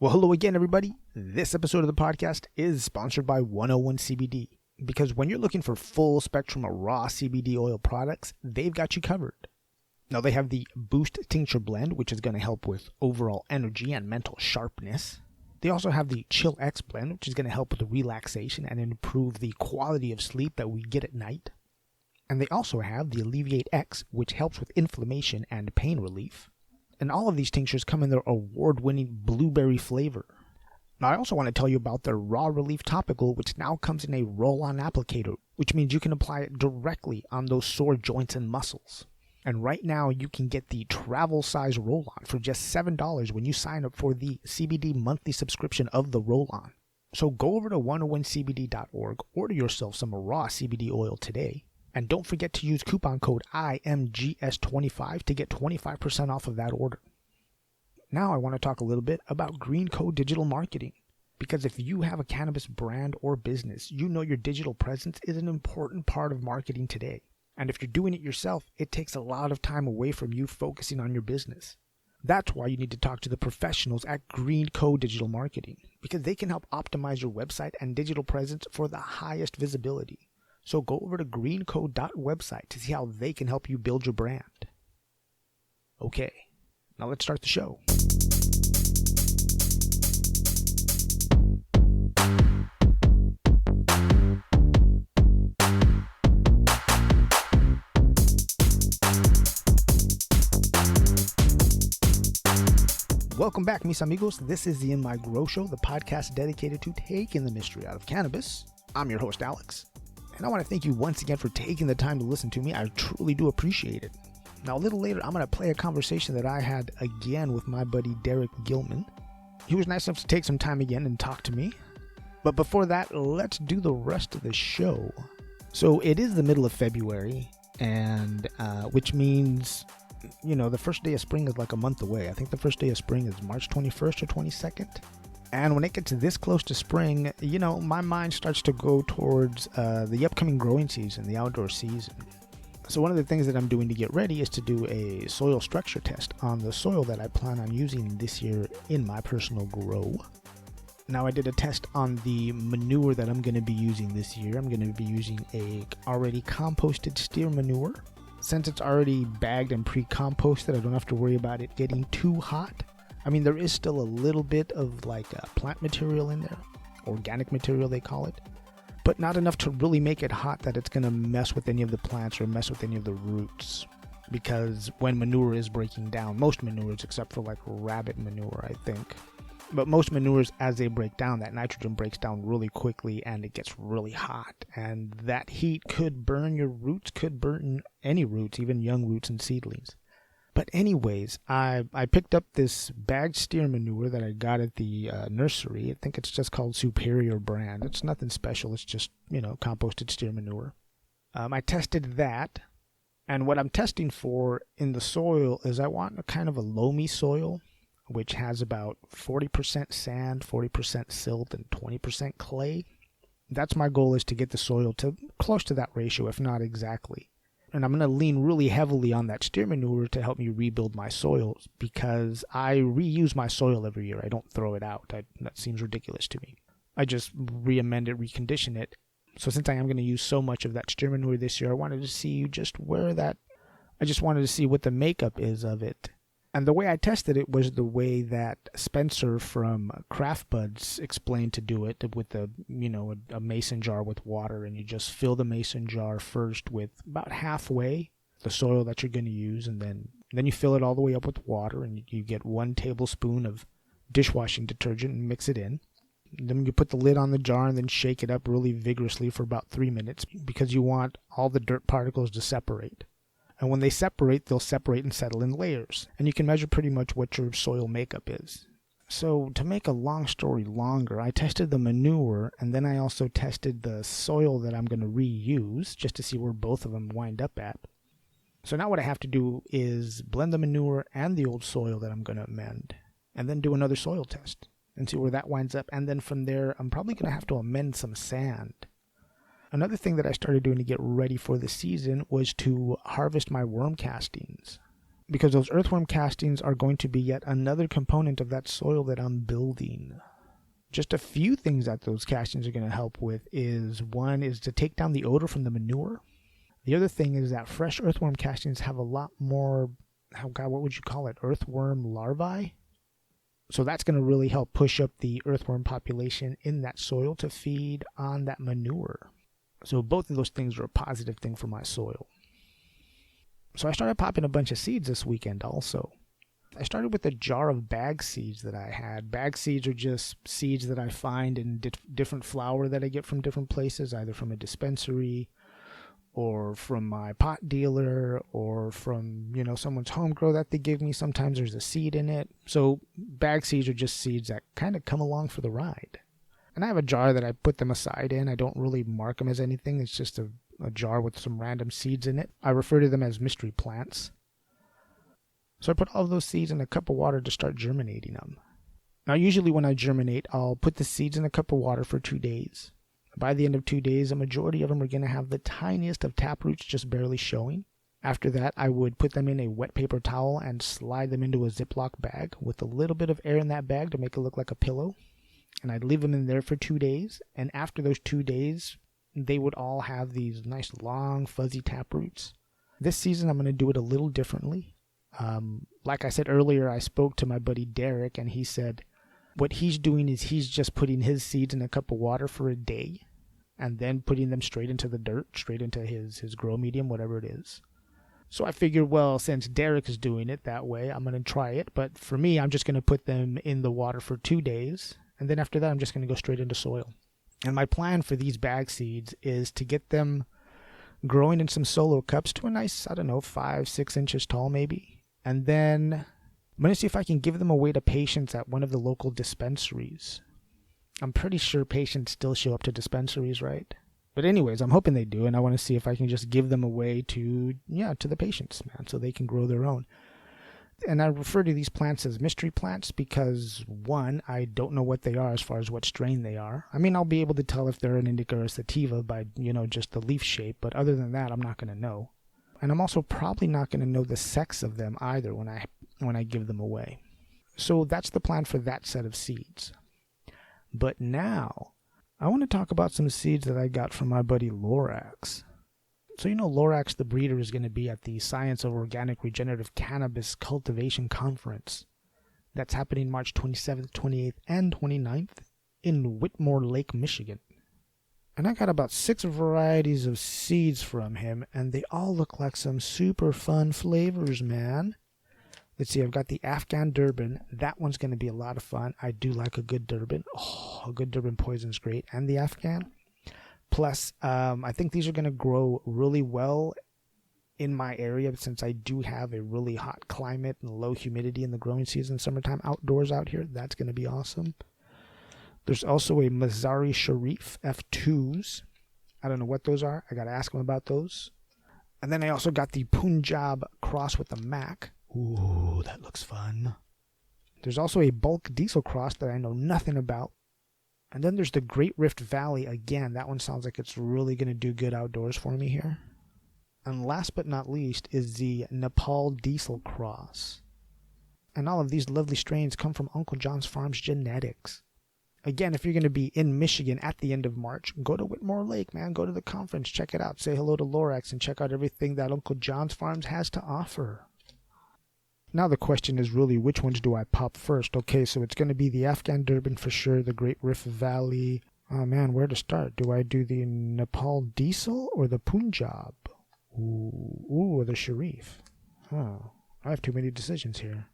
Well, hello again, everybody. This episode of the podcast is sponsored by 101 CBD, because when you're looking for full spectrum of raw CBD oil products, they've got you covered. Now, they have the Boost Tincture Blend, which is going to help with overall energy and mental sharpness. They also have the Chill X Blend, which is going to help with the relaxation and improve the quality of sleep that we get at night. And they also have the Alleviate X, which helps with inflammation and pain relief. And all of these tinctures come in their award-winning blueberry flavor. Now, I also want to tell you about their Raw Relief Topical, which now comes in a roll-on applicator, which means you can apply it directly on those sore joints and muscles. And right now, you can get the travel size roll-on for just $7 when you sign up for the CBD monthly subscription of the roll-on. So go over to 101cbd.org, order yourself some raw CBD oil today. And don't forget to use coupon code IMGS25 to get 25% off of that order. Now I want to talk a little bit about Green Code digital marketing. Because if you have a cannabis brand or business, you know your digital presence is an important part of marketing today. And if you're doing it yourself, it takes a lot of time away from you focusing on your business. That's why you need to talk to the professionals at Green Code Digital Marketing, because they can help optimize your website and digital presence for the highest visibility. So go over to greencode.website to see how they can help you build your brand. Okay, now let's start the show. Welcome back, mis amigos. This is the In My Grow Show, the podcast dedicated to taking the mystery out of cannabis. I'm your host, Alex. And I want to thank you once again for taking the time to listen to me. I truly do appreciate it. Now, a little later, I'm going to play a conversation that I had again with my buddy Derek Gilman. He was nice enough to take some time again and talk to me. But before that, let's do the rest of the show. So it is the middle of February, and which means, you know, the first day of spring is like a month away. I think the first day of spring is March 21st or 22nd. And when it gets this close to spring, you know, my mind starts to go towards the upcoming growing season, the outdoor season. So one of the things that I'm doing to get ready is to do a soil structure test on the soil that I plan on using this year in my personal grow. Now, I did a test on the manure that I'm going to be using this year. I'm going to be using a already composted steer manure. Since it's already bagged and pre-composted, I don't have to worry about it getting too hot. I mean, there is still a little bit of like plant material in there, organic material they call it, but not enough to really make it hot that it's going to mess with any of the plants or mess with any of the roots. Because when manure is breaking down, most manures except for like rabbit manure, I think, but most manures, as they break down, that nitrogen breaks down really quickly and it gets really hot. And that heat could burn your roots, could burn any roots, even young roots and seedlings. But anyways, I picked up this bagged steer manure that I got at the nursery. I think it's just called Superior brand. It's nothing special. It's just, you know, composted steer manure. I tested that. And what I'm testing for in the soil is I want a kind of a loamy soil, which has about 40% sand, 40% silt, and 20% clay. That's my goal, is to get the soil to close to that ratio, if not exactly. And I'm going to lean really heavily on that steer manure to help me rebuild my soils, because I reuse my soil every year. I don't throw it out. That seems ridiculous to me. I just re-amend it, recondition it. So since I am going to use so much of that steer manure this year, I wanted to see just I just wanted to see what the makeup is of it. And the way I tested it was the way that Spencer from Craft Buds explained to do it, with a mason jar with water, and you just fill the mason jar first with about halfway the soil that you're going to use, and then you fill it all the way up with water, and you get 1 tablespoon of dishwashing detergent and mix it in. Then you put the lid on the jar and then shake it up really vigorously for about 3 minutes, because you want all the dirt particles to separate. And when they separate, they'll separate and settle in layers. And you can measure pretty much what your soil makeup is. So to make a long story longer, I tested the manure, and then I also tested the soil that I'm going to reuse, just to see where both of them wind up at. So now what I have to do is blend the manure and the old soil that I'm going to amend, and then do another soil test and see where that winds up. And then from there, I'm probably going to have to amend some sand. Another thing that I started doing to get ready for the season was to harvest my worm castings. because those earthworm castings are going to be yet another component of that soil that I'm building. Just a few things that those castings are going to help with is, one is to take down the odor from the manure. The other thing is that fresh earthworm castings have a lot more, oh God, what would you call it? Earthworm larvae? So that's going to really help push up the earthworm population in that soil to feed on that manure. So both of those things are a positive thing for my soil. So I started popping a bunch of seeds this weekend also. I started with a jar of bag seeds that I had. Bag seeds are just seeds that I find in different flour that I get from different places, either from a dispensary or from my pot dealer or from, someone's home grow that they give me. Sometimes there's a seed in it. So bag seeds are just seeds that kind of come along for the ride. And I have a jar that I put them aside in. I don't really mark them as anything. It's just a jar with some random seeds in it. I refer to them as mystery plants. So I put all of those seeds in a cup of water to start germinating them. Now usually when I germinate, I'll put the seeds in a cup of water for 2 days. By the end of 2 days, a majority of them are going to have the tiniest of tap roots just barely showing. After that, I would put them in a wet paper towel and slide them into a Ziploc bag with a little bit of air in that bag to make it look like a pillow. And I'd leave them in there for 2 days. And after those 2 days, they would all have these nice long fuzzy tap roots. This season, I'm going to do it a little differently. Like I said earlier, I spoke to my buddy Derek, and he said what he's doing is he's just putting his seeds in a cup of water for a day and then putting them straight into the dirt, straight into his grow medium, whatever it is. So I figured, well, since Derek is doing it that way, I'm going to try it. But for me, I'm just going to put them in the water for 2 days. And then after that, I'm just going to go straight into soil. And my plan for these bag seeds is to get them growing in some solo cups to a nice, 5-6 inches tall maybe. And then I'm going to see if I can give them away to patients at one of the local dispensaries. I'm pretty sure patients still show up to dispensaries, right? But anyways, I'm hoping they do, and I want to see if I can just give them away to the patients, man, so they can grow their own. And I refer to these plants as mystery plants because, one, I don't know what they are as far as what strain they are. I mean, I'll be able to tell if they're an indica or a sativa by, just the leaf shape, but other than that, I'm not going to know. And I'm also probably not going to know the sex of them either when I give them away. So that's the plan for that set of seeds. But now, I want to talk about some seeds that I got from my buddy Lorax. So Lorax the breeder is going to be at the Science of Organic Regenerative Cannabis Cultivation Conference. That's happening March 27th, 28th, and 29th in Whitmore Lake, Michigan. And I got about 6 varieties of seeds from him, and they all look like some super fun flavors, man. Let's see, I've got the Afghan Durban. That one's going to be a lot of fun. I do like a good Durban. Oh, a good Durban poison's great. And the Afghan. Plus, I think these are going to grow really well in my area since I do have a really hot climate and low humidity in the growing season, summertime outdoors out here. That's going to be awesome. There's also a Mazari Sharif F2s. I don't know what those are. I got to ask him about those. And then I also got the Punjab cross with the Mac. Ooh, that looks fun. There's also a bulk diesel cross that I know nothing about. And then there's the Great Rift Valley again. That one sounds like it's really going to do good outdoors for me here. And last but not least is the Nepal Diesel Cross. And all of these lovely strains come from Uncle John's Farms Genetics. Again, if you're going to be in Michigan at the end of March, go to Whitmore Lake, man. Go to the conference. Check it out. Say hello to Lorax and check out everything that Uncle John's Farms has to offer. Now the question is really, which ones do I pop first? Okay, so it's going to be the Afghan Durban for sure, the Great Rift Valley. Oh man, where to start? Do I do the Nepal Diesel or the Punjab? Ooh, or the Sharif? Oh, I have too many decisions here.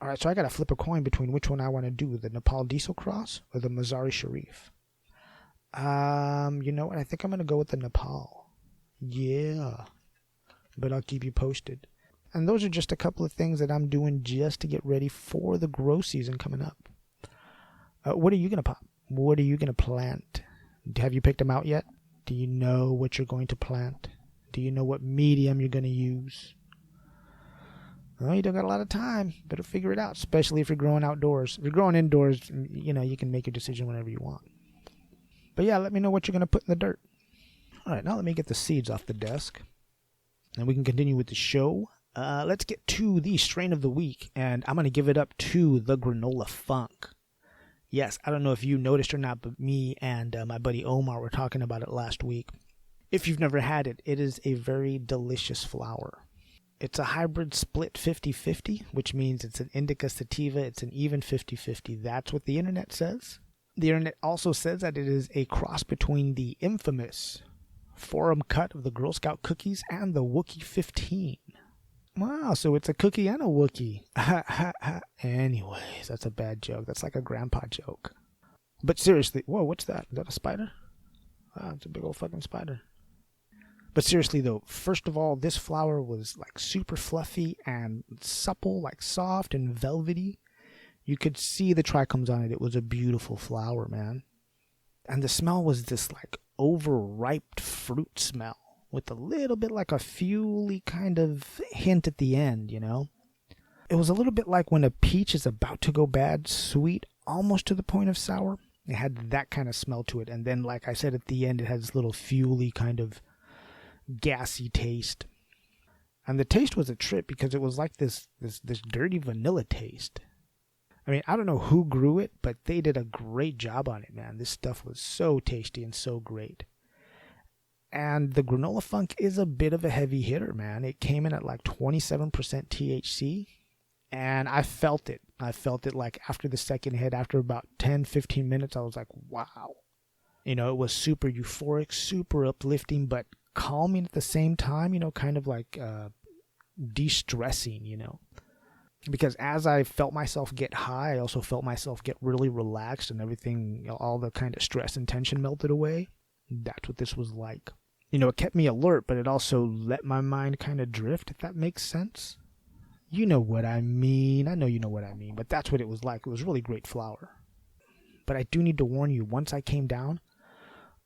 Alright, so I got to flip a coin between which one I want to do, the Nepal Diesel Cross or the Mazari Sharif. You know what? I think I'm going to go with the Nepal. Yeah. But I'll keep you posted. And those are just a couple of things that I'm doing just to get ready for the grow season coming up. What are you going to pop? What are you going to plant? Have you picked them out yet? Do you know what you're going to plant? Do you know what medium you're going to use? Well, you don't got a lot of time. Better figure it out, especially if you're growing outdoors. If you're growing indoors, you can make your decision whenever you want. But yeah, let me know what you're going to put in the dirt. All right, now let me get the seeds off the desk. And we can continue with the show. let's get to the strain of the week, and I'm going to give it up to the Granola Funk. Yes, I don't know if you noticed or not, but me and my buddy Omar were talking about it last week. If you've never had it, it is a very delicious flower. It's a hybrid split 50-50, which means it's an indica sativa. It's an even 50-50. That's what the internet says. The internet also says that it is a cross between the infamous forum cut of the Girl Scout cookies and the Wookie 15. Wow, so it's a cookie and a Wookie. Anyways, that's a bad joke. That's like a grandpa joke. But seriously, whoa, what's that? Is that a spider? Wow, it's a big old fucking spider. But seriously though, first of all, this flower was like super fluffy and supple, like soft and velvety. You could see the trichomes on it. It was a beautiful flower, man. And the smell was this like overripe fruit smell with a little bit like a fuely kind of hint at the end, you know? It was a little bit like when a peach is about to go bad, sweet, almost to the point of sour. It had that kind of smell to it. And then, like I said, at the end, it had this little fuely kind of gassy taste. And the taste was a trip because it was like this dirty vanilla taste. I mean, I don't know who grew it, but they did a great job on it, man. This stuff was so tasty and so great. And the Granola Funk is a bit of a heavy hitter, man. It came in at like 27% THC, and I felt it. I felt it like after the second hit, after about 10-15 minutes, I was like, wow. You know, it was super euphoric, super uplifting, but calming at the same time, you know, kind of like de-stressing, you know. Because as I felt myself get high, I also felt myself get really relaxed and everything, you know, all the kind of stress and tension melted away. That's what this was like. You know, it kept me alert, but it also let my mind kind of drift, if that makes sense. You know what I mean. I know you know what I mean, but that's what it was like. It was really great flower. But I do need to warn you, once I came down,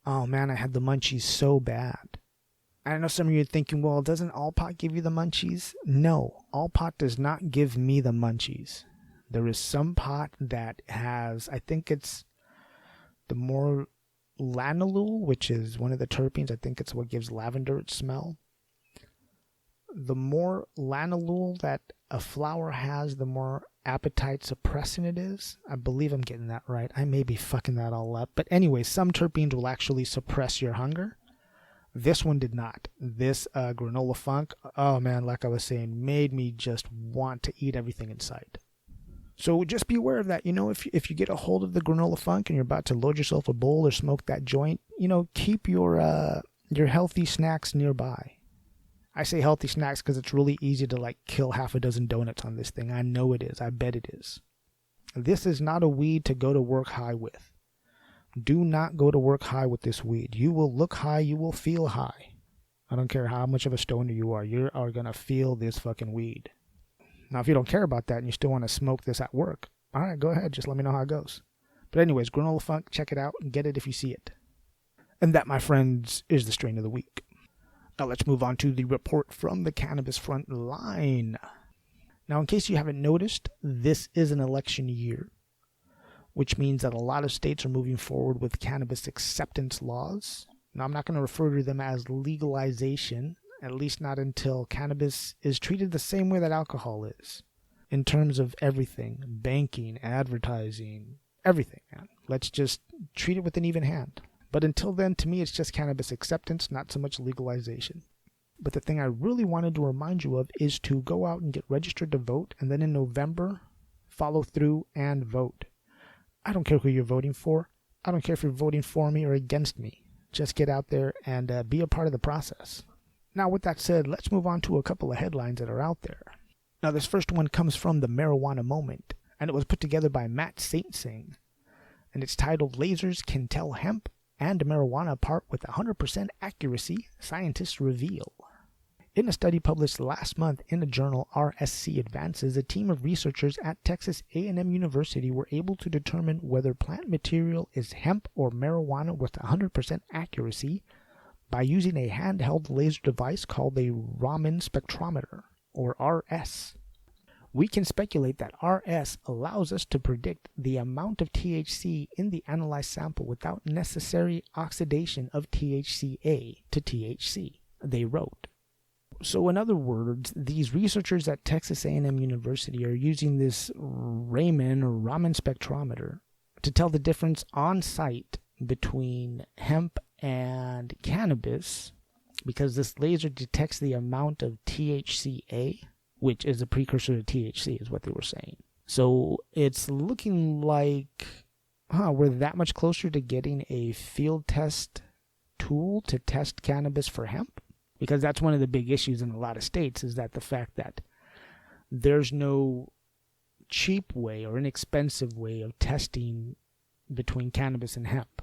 oh man, I had the munchies so bad. I know some of you are thinking, well, doesn't all pot give you the munchies? No, all pot does not give me the munchies. There is some pot that has, I think it's the more lanolin, which is one of the terpenes. I think it's what gives lavender its smell. The more lanolin that a flower has, the more appetite suppressant it is. I believe I'm getting that right. I may be fucking that all up. But anyway, some terpenes will actually suppress your hunger. This one did not. This Granola Funk, oh man, like I was saying, made me just want to eat everything in sight. So just be aware of that. You know, if you get a hold of the Granola Funk and you're about to load yourself a bowl or smoke that joint, you know, keep your healthy snacks nearby. I say healthy snacks because it's really easy to like kill half a dozen donuts on this thing. I know it is. I bet it is. This is not a weed to go to work high with. Do not go to work high with this weed. You will look high. You will feel high. I don't care how much of a stoner you are. You are going to feel this fucking weed. Now, if you don't care about that and you still want to smoke this at work, all right, go ahead. Just let me know how it goes. But anyways, Granola Funk, check it out and get it if you see it. And that, my friends, is the strain of the week. Now let's move on to the report from the Cannabis front line. Now, in case you haven't noticed, this is an election year, which means that a lot of states are moving forward with cannabis acceptance laws. Now, I'm not going to refer to them as legalization, at least not until cannabis is treated the same way that alcohol is, in terms of everything, banking, advertising, everything, man. Let's just treat it with an even hand. But until then, to me, it's just cannabis acceptance, not so much legalization. But the thing I really wanted to remind you of is to go out and get registered to vote, and then in November, follow through and vote. I don't care who you're voting for. I don't care if you're voting for me or against me. Just get out there and be a part of the process. Now, with that said, let's move on to a couple of headlines that are out there. Now, this first one comes from the Marijuana Moment, and it was put together by Matt Saint-Sing. And it's titled, Lasers Can Tell Hemp and Marijuana Apart with 100% Accuracy, Scientists Reveal. In a study published last month in the journal RSC Advances, a team of researchers at Texas A&M University were able to determine whether plant material is hemp or marijuana with 100% accuracy by using a handheld laser device called a Raman spectrometer, or RS. We can speculate that RS allows us to predict the amount of THC in the analyzed sample without necessary oxidation of THCA to THC, they wrote. So in other words, these researchers at Texas A&M University are using this Raman spectrometer to tell the difference on site between hemp and cannabis, because this laser detects the amount of THCA, which is a precursor to THC, is what they were saying. So it's looking like, we're that much closer to getting a field test tool to test cannabis for hemp. Because that's one of the big issues in a lot of states, is that the fact that there's no cheap way or inexpensive way of testing between cannabis and hemp.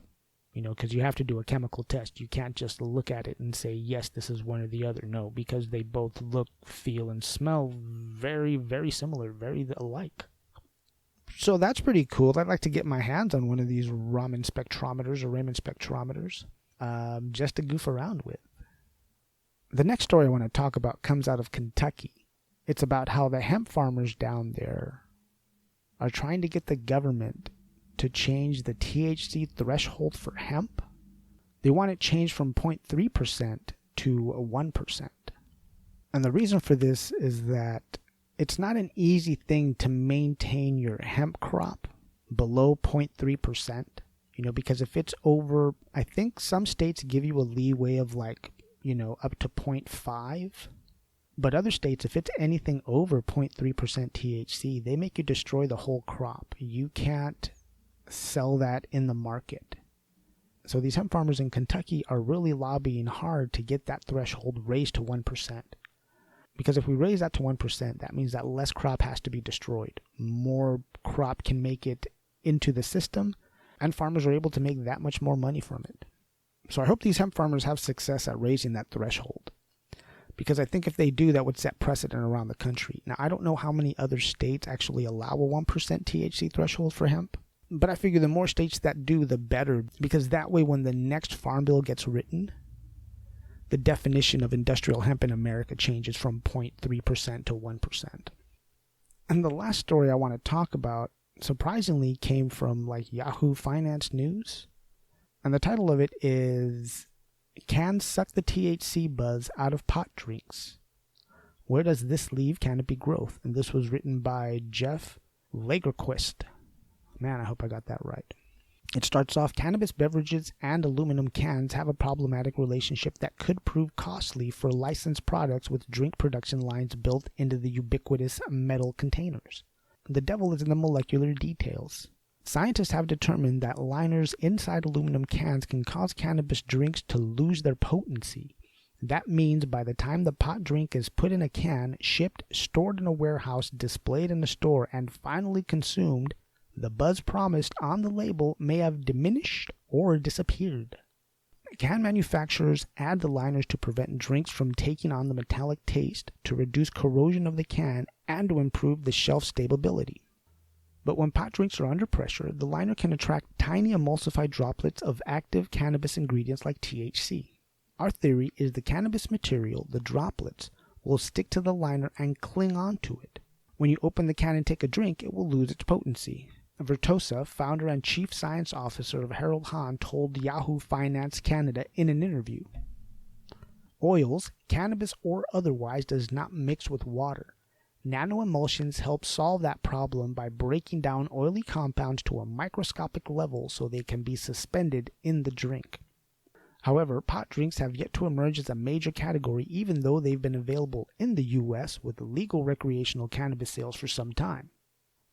Because you have to do a chemical test. You can't just look at it and say, yes, this is one or the other. No, because they both look, feel, and smell very, very similar, very alike. So that's pretty cool. I'd like to get my hands on one of these Raman spectrometers just to goof around with. The next story I want to talk about comes out of Kentucky. It's about how the hemp farmers down there are trying to get the government to change the THC threshold for hemp. They want it changed from 0.3% to 1%. And the reason for this is that it's not an easy thing to maintain your hemp crop below 0.3%, because if it's over, I think some states give you a leeway of up to 0.5, but other states, if it's anything over 0.3% THC, they make you destroy the whole crop. You can't sell that in the market. So these hemp farmers in Kentucky are really lobbying hard to get that threshold raised to 1%. Because if we raise that to 1%, that means that less crop has to be destroyed. More crop can make it into the system, and farmers are able to make that much more money from it. So I hope these hemp farmers have success at raising that threshold, because I think if they do, that would set precedent around the country. Now, I don't know how many other states actually allow a 1% THC threshold for hemp, but I figure the more states that do, the better, because that way when the next farm bill gets written, the definition of industrial hemp in America changes from 0.3% to 1%. And the last story I want to talk about, surprisingly, came from Yahoo Finance News. And the title of it is, Can Suck the THC Buzz Out of Pot Drinks. Where does this leave canopy growth? And this was written by Jeff Lagerquist. Man, I hope I got that right. It starts off, cannabis beverages and aluminum cans have a problematic relationship that could prove costly for licensed products with drink production lines built into the ubiquitous metal containers. The devil is in the molecular details. Scientists have determined that liners inside aluminum cans can cause cannabis drinks to lose their potency. That means by the time the pot drink is put in a can, shipped, stored in a warehouse, displayed in a store, and finally consumed, the buzz promised on the label may have diminished or disappeared. Can manufacturers add the liners to prevent drinks from taking on the metallic taste, to reduce corrosion of the can, and to improve the shelf stability? But when pot drinks are under pressure, the liner can attract tiny emulsified droplets of active cannabis ingredients like THC. Our theory is the cannabis material, the droplets, will stick to the liner and cling onto it. When you open the can and take a drink, it will lose its potency. Vertosa, founder and chief science officer of Harold Hahn, told Yahoo Finance Canada in an interview. Oils, cannabis or otherwise, does not mix with water. Nanoemulsions help solve that problem by breaking down oily compounds to a microscopic level so they can be suspended in the drink. However, pot drinks have yet to emerge as a major category, even though they've been available in the U.S. with legal recreational cannabis sales for some time.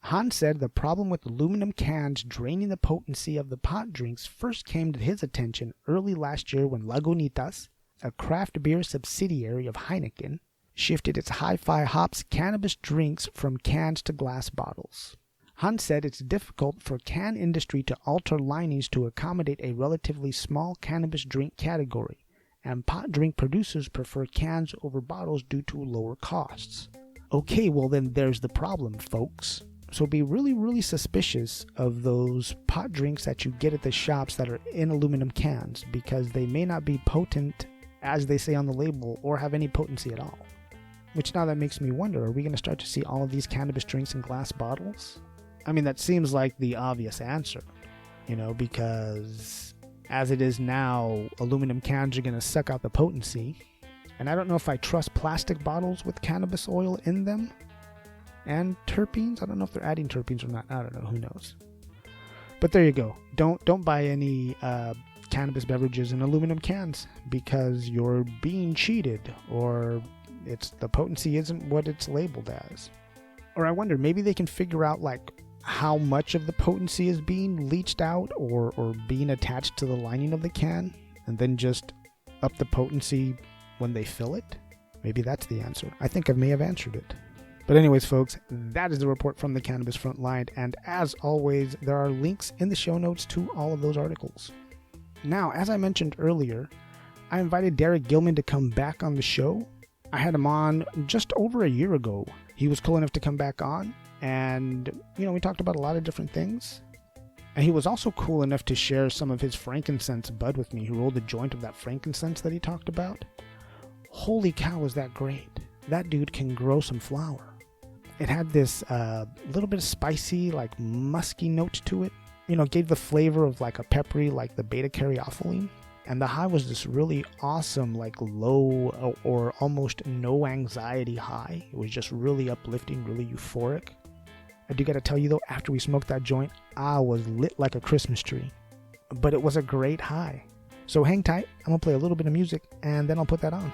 Hahn said the problem with aluminum cans draining the potency of the pot drinks first came to his attention early last year when Lagunitas, a craft beer subsidiary of Heineken, shifted its hi-fi hops cannabis drinks from cans to glass bottles. Hahn said it's difficult for can industry to alter linings to accommodate a relatively small cannabis drink category, and pot drink producers prefer cans over bottles due to lower costs. Okay, well then there's the problem, folks. So be really, really suspicious of those pot drinks that you get at the shops that are in aluminum cans, because they may not be potent as they say on the label or have any potency at all. Which now that makes me wonder, are we going to start to see all of these cannabis drinks in glass bottles? I mean, that seems like the obvious answer, because as it is now, aluminum cans are going to suck out the potency. And I don't know if I trust plastic bottles with cannabis oil in them and terpenes. I don't know if they're adding terpenes or not. I don't know. Who knows? But there you go. Don't buy any cannabis beverages in aluminum cans because you're being cheated, or the potency isn't what it's labeled as. Or I wonder, maybe they can figure out like how much of the potency is being leached out or being attached to the lining of the can, and then just up the potency when they fill it. Maybe that's the answer. I think I may have answered it. But anyways, folks, that is the report from the Cannabis Frontline. And as always, there are links in the show notes to all of those articles. Now, as I mentioned earlier, I invited Derek Gilman to come back on the show. I had him on just over a year ago. He was cool enough to come back on, and, we talked about a lot of different things. And he was also cool enough to share some of his frankincense bud with me. He rolled a joint of that frankincense that he talked about. Holy cow, was that great. That dude can grow some flower. It had this little bit of spicy, like musky note to it. Gave the flavor of like a peppery, like the beta-caryophyllene. And the high was this really awesome, like low or almost no anxiety high. It was just really uplifting, really euphoric. I do got to tell you though, after we smoked that joint, I was lit like a Christmas tree. But it was a great high. So hang tight. I'm going to play a little bit of music and then I'll put that on.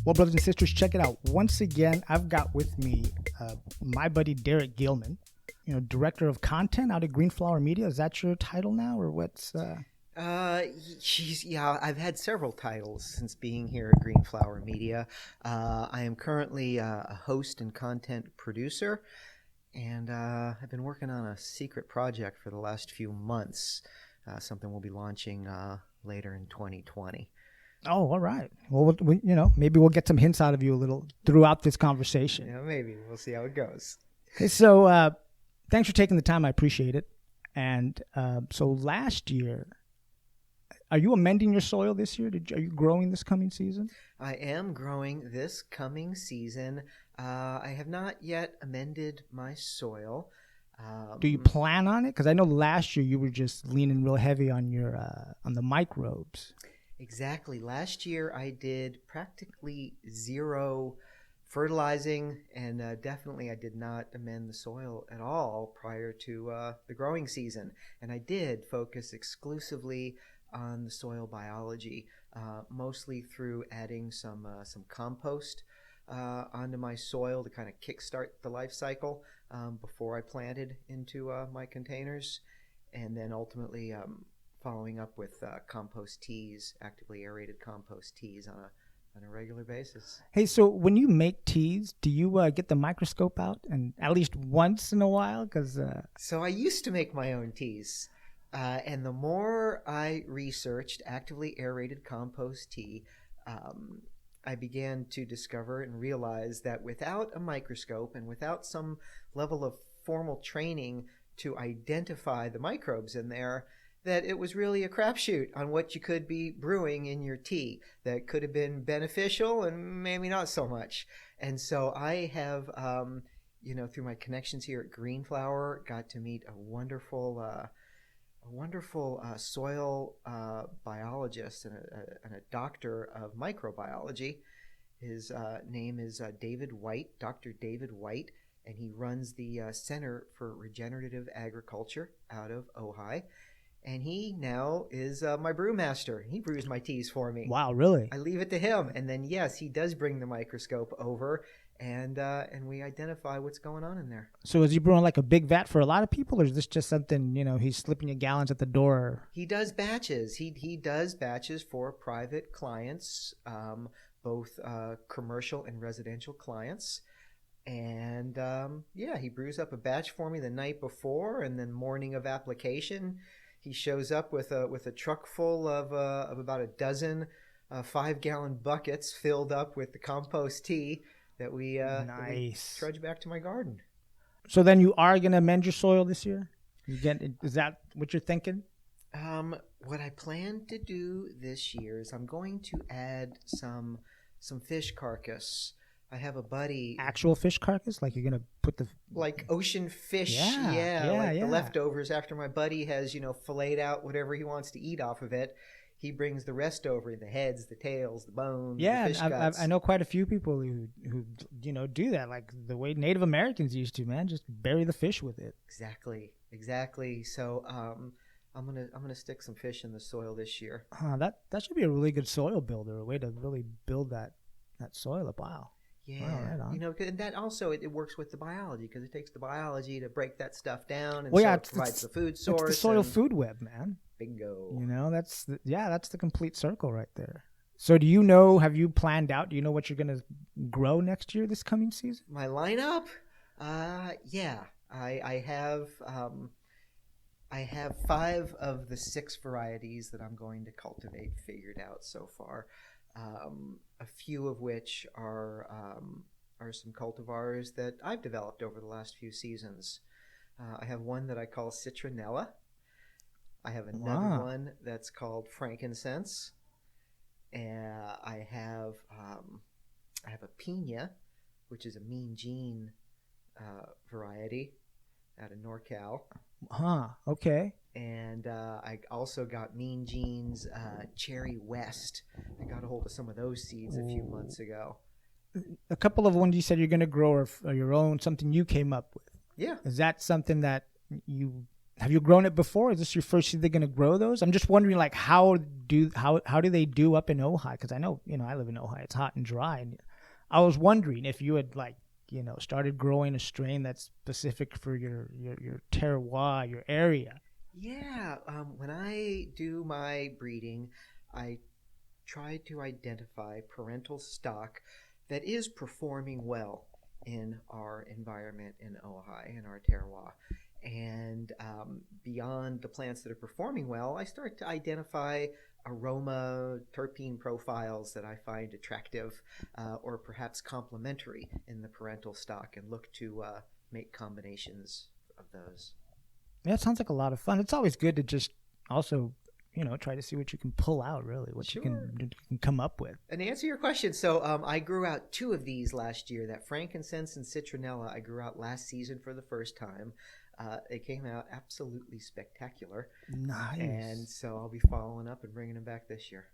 Well, brothers and sisters, check it out. Once again, I've got with me my buddy Derek Gilman, director of content out at Greenflower Media. Is that your title now, or what's? Yeah, I've had several titles since being here at Greenflower Media. I am currently a host and content producer, and I've been working on a secret project for the last few months. Something we'll be launching later in 2020. Oh, all right. Well, maybe we'll get some hints out of you a little throughout this conversation. Yeah, maybe. We'll see how it goes. Okay, so thanks for taking the time. I appreciate it. And so last year, are you amending your soil this year? Are you growing this coming season? I am growing this coming season. I have not yet amended my soil. Do you plan on it? Because I know last year you were just leaning real heavy on your on the microbes. Exactly. Last year I did practically zero fertilizing, and definitely I did not amend the soil at all prior to the growing season. And I did focus exclusively on the soil biology, mostly through adding some compost onto my soil to kind of kickstart the life cycle before I planted into my containers, and then ultimately following up with compost teas, actively aerated compost teas on a regular basis. Hey, so when you make teas, do you get the microscope out and at least once in a while? So I used to make my own teas, and the more I researched actively aerated compost tea, I began to discover and realize that without a microscope and without some level of formal training to identify the microbes in there, that it was really a crapshoot on what you could be brewing in your tea that could have been beneficial and maybe not so much. And so I have, through my connections here at Greenflower, got to meet a wonderful soil biologist and a doctor of microbiology. His name is David White, Dr. David White, and he runs the Center for Regenerative Agriculture out of Ojai. And he now is my brewmaster. He brews my teas for me. Wow, really? I leave it to him. And then, yes, he does bring the microscope over, and we identify what's going on in there. So is he brewing like a big vat for a lot of people, or is this just something, he's slipping you gallons at the door? He does batches. He does batches for private clients, both commercial and residential clients. And, he brews up a batch for me the night before, and then morning of application, he shows up with a truck full of about a dozen 5-gallon buckets filled up with the compost tea that we trudge back to my garden. So then you are going to amend your soil this year? Is that what you're thinking? What I plan to do this year is I'm going to add some some fish carcass. I have a buddy. Actual fish carcass? Like you're going to put the... Like ocean fish. Yeah. The leftovers after my buddy has, filleted out whatever he wants to eat off of it. He brings the rest over, the heads, the tails, the bones, the fish guts. I know quite a few people who do that, like the way Native Americans used to, man. Just bury the fish with it. Exactly. So I'm gonna stick some fish in the soil this year. That should be a really good soil builder, a way to really build that soil up. Wow. Yeah, right on. And that also it works with the biology because it takes the biology to break that stuff down, and it provides the food source. It's the soil food web, man. Bingo. That's the complete circle right there. So have you planned out? Do you know what you're going to grow next year, this coming season? My lineup? Yeah. I have 5 of the 6 varieties that I'm going to cultivate figured out so far. A few of which are some cultivars that I've developed over the last few seasons. I have one that I call citronella. I have another one that's called frankincense. I have a pina, which is a Mean Gene variety out of NorCal. Okay. And I also got Mean Gene's Cherry West. I got a hold of some of those seeds a few months ago. A couple of ones you said you're going to grow are your own, something you came up with. Yeah. Is that something that have you grown it before? Is this your first seed they're going to grow those? I'm just wondering, like, how do they do up in Ojai? Because I know, I live in Ojai. It's hot and dry. And I was wondering if you had, like, started growing a strain that's specific for your terroir, your area. Yeah. When I do my breeding, I try to identify parental stock that is performing well in our environment in Ojai, in our terroir. And beyond the plants that are performing well, I start to identify aroma, terpene profiles that I find attractive or perhaps complementary in the parental stock, and look to make combinations of those. Yeah, it sounds like a lot of fun. It's always good to just also, try to see what you can pull out, really, what you can come up with. And to answer your question, so I grew out 2 of these last year. That frankincense and citronella I grew out last season for the first time. It came out absolutely spectacular. Nice. And so I'll be following up and bringing them back this year.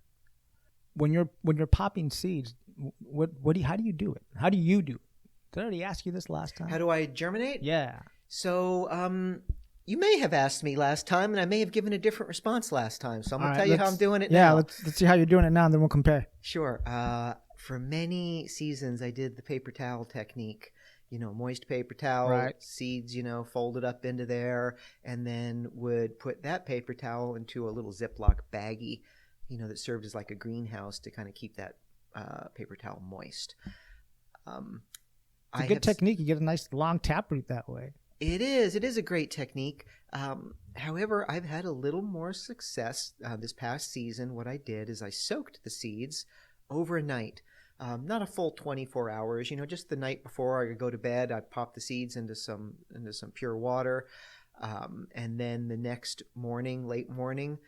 When you're popping seeds, how do you do it? How do you do it? Did I already ask you this last time? How do I germinate? Yeah. So you may have asked me last time, and I may have given a different response last time. So I'm going to tell you how I'm doing it now. Yeah, let's see how you're doing it now, and then we'll compare. Sure. For many seasons, I did the paper towel technique. Moist paper towel, right. Seeds, folded up into there, and then would put that paper towel into a little Ziploc baggie, that served as like a greenhouse to kind of keep that paper towel moist. It's a good technique. You get a nice long taproot that way. It is a great technique. However, I've had a little more success this past season. What I did is I soaked the seeds overnight. Not a full 24 hours, just the night before I go to bed, I pop the seeds into some pure water. And then the next morning, late morning,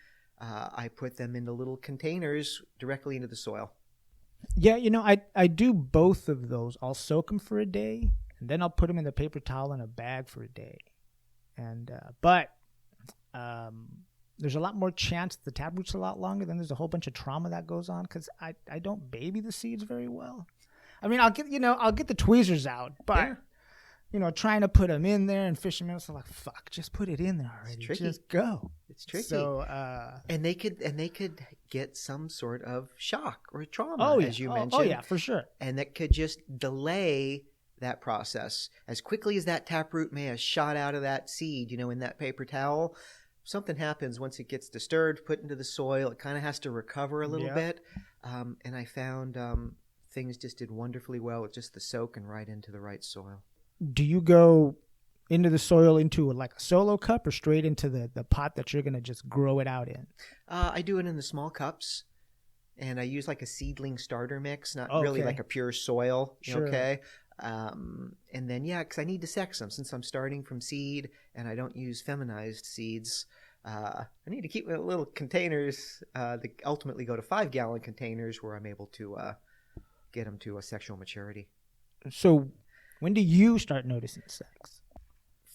I put them into little containers directly into the soil. Yeah, I do both of those. I'll soak them for a day, and then I'll put them in the paper towel in a bag for a day. And but there's a lot more chance the taproot's a lot longer. Then there's a whole bunch of trauma that goes on because I don't baby the seeds very well. I mean, I'll get the tweezers out, but trying to put them in there and fish them out, so I'm like, fuck, just put it in there already. Just go. It's tricky. So and they could get some sort of shock or trauma, as you mentioned. Oh yeah, for sure. And that could just delay that process. As quickly as that taproot may have shot out of that seed, in that paper towel, something happens once it gets disturbed, put into the soil. It kind of has to recover a little bit. And I found things just did wonderfully well with just the soak and right into the right soil. Do you go into the soil into like a solo cup or straight into the pot that you're going to just grow it out in? I do it in the small cups. And I use like a seedling starter mix, not really like a pure soil. Sure. Okay. And then, because I need to sex them since I'm starting from seed and I don't use feminized seeds. I need to keep little containers that ultimately go to 5-gallon containers where I'm able to get them to a sexual maturity. So when do you start noticing sex?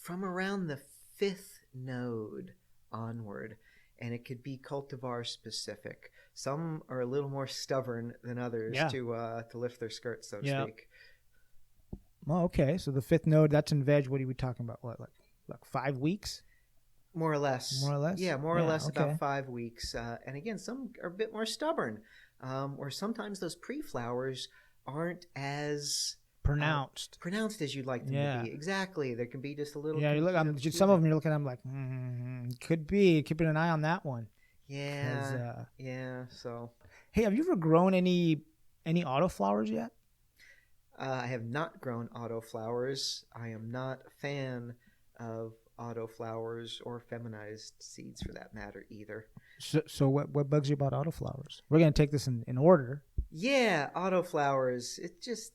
From around the 5th node onward, and it could be cultivar specific. Some are a little more stubborn than others to lift their skirts, so to speak. Well, okay. So the 5th node, that's in veg. What are we talking about? What, like 5 weeks? More or less. More or less? Yeah, more or less about 5 weeks. And again, some are a bit more stubborn, or sometimes those pre-flowers aren't as pronounced as you'd like them to be. Exactly. There can be just a little. Yeah, you look. Some of them you're looking at. I'm like, could be. Keeping an eye on that one. Yeah. So. Hey, have you ever grown any autoflowers yet? I have not grown autoflowers. I am not a fan of autoflowers or feminized seeds for that matter either. So what bugs you about autoflowers? We're going to take this in order. Yeah, autoflowers. It just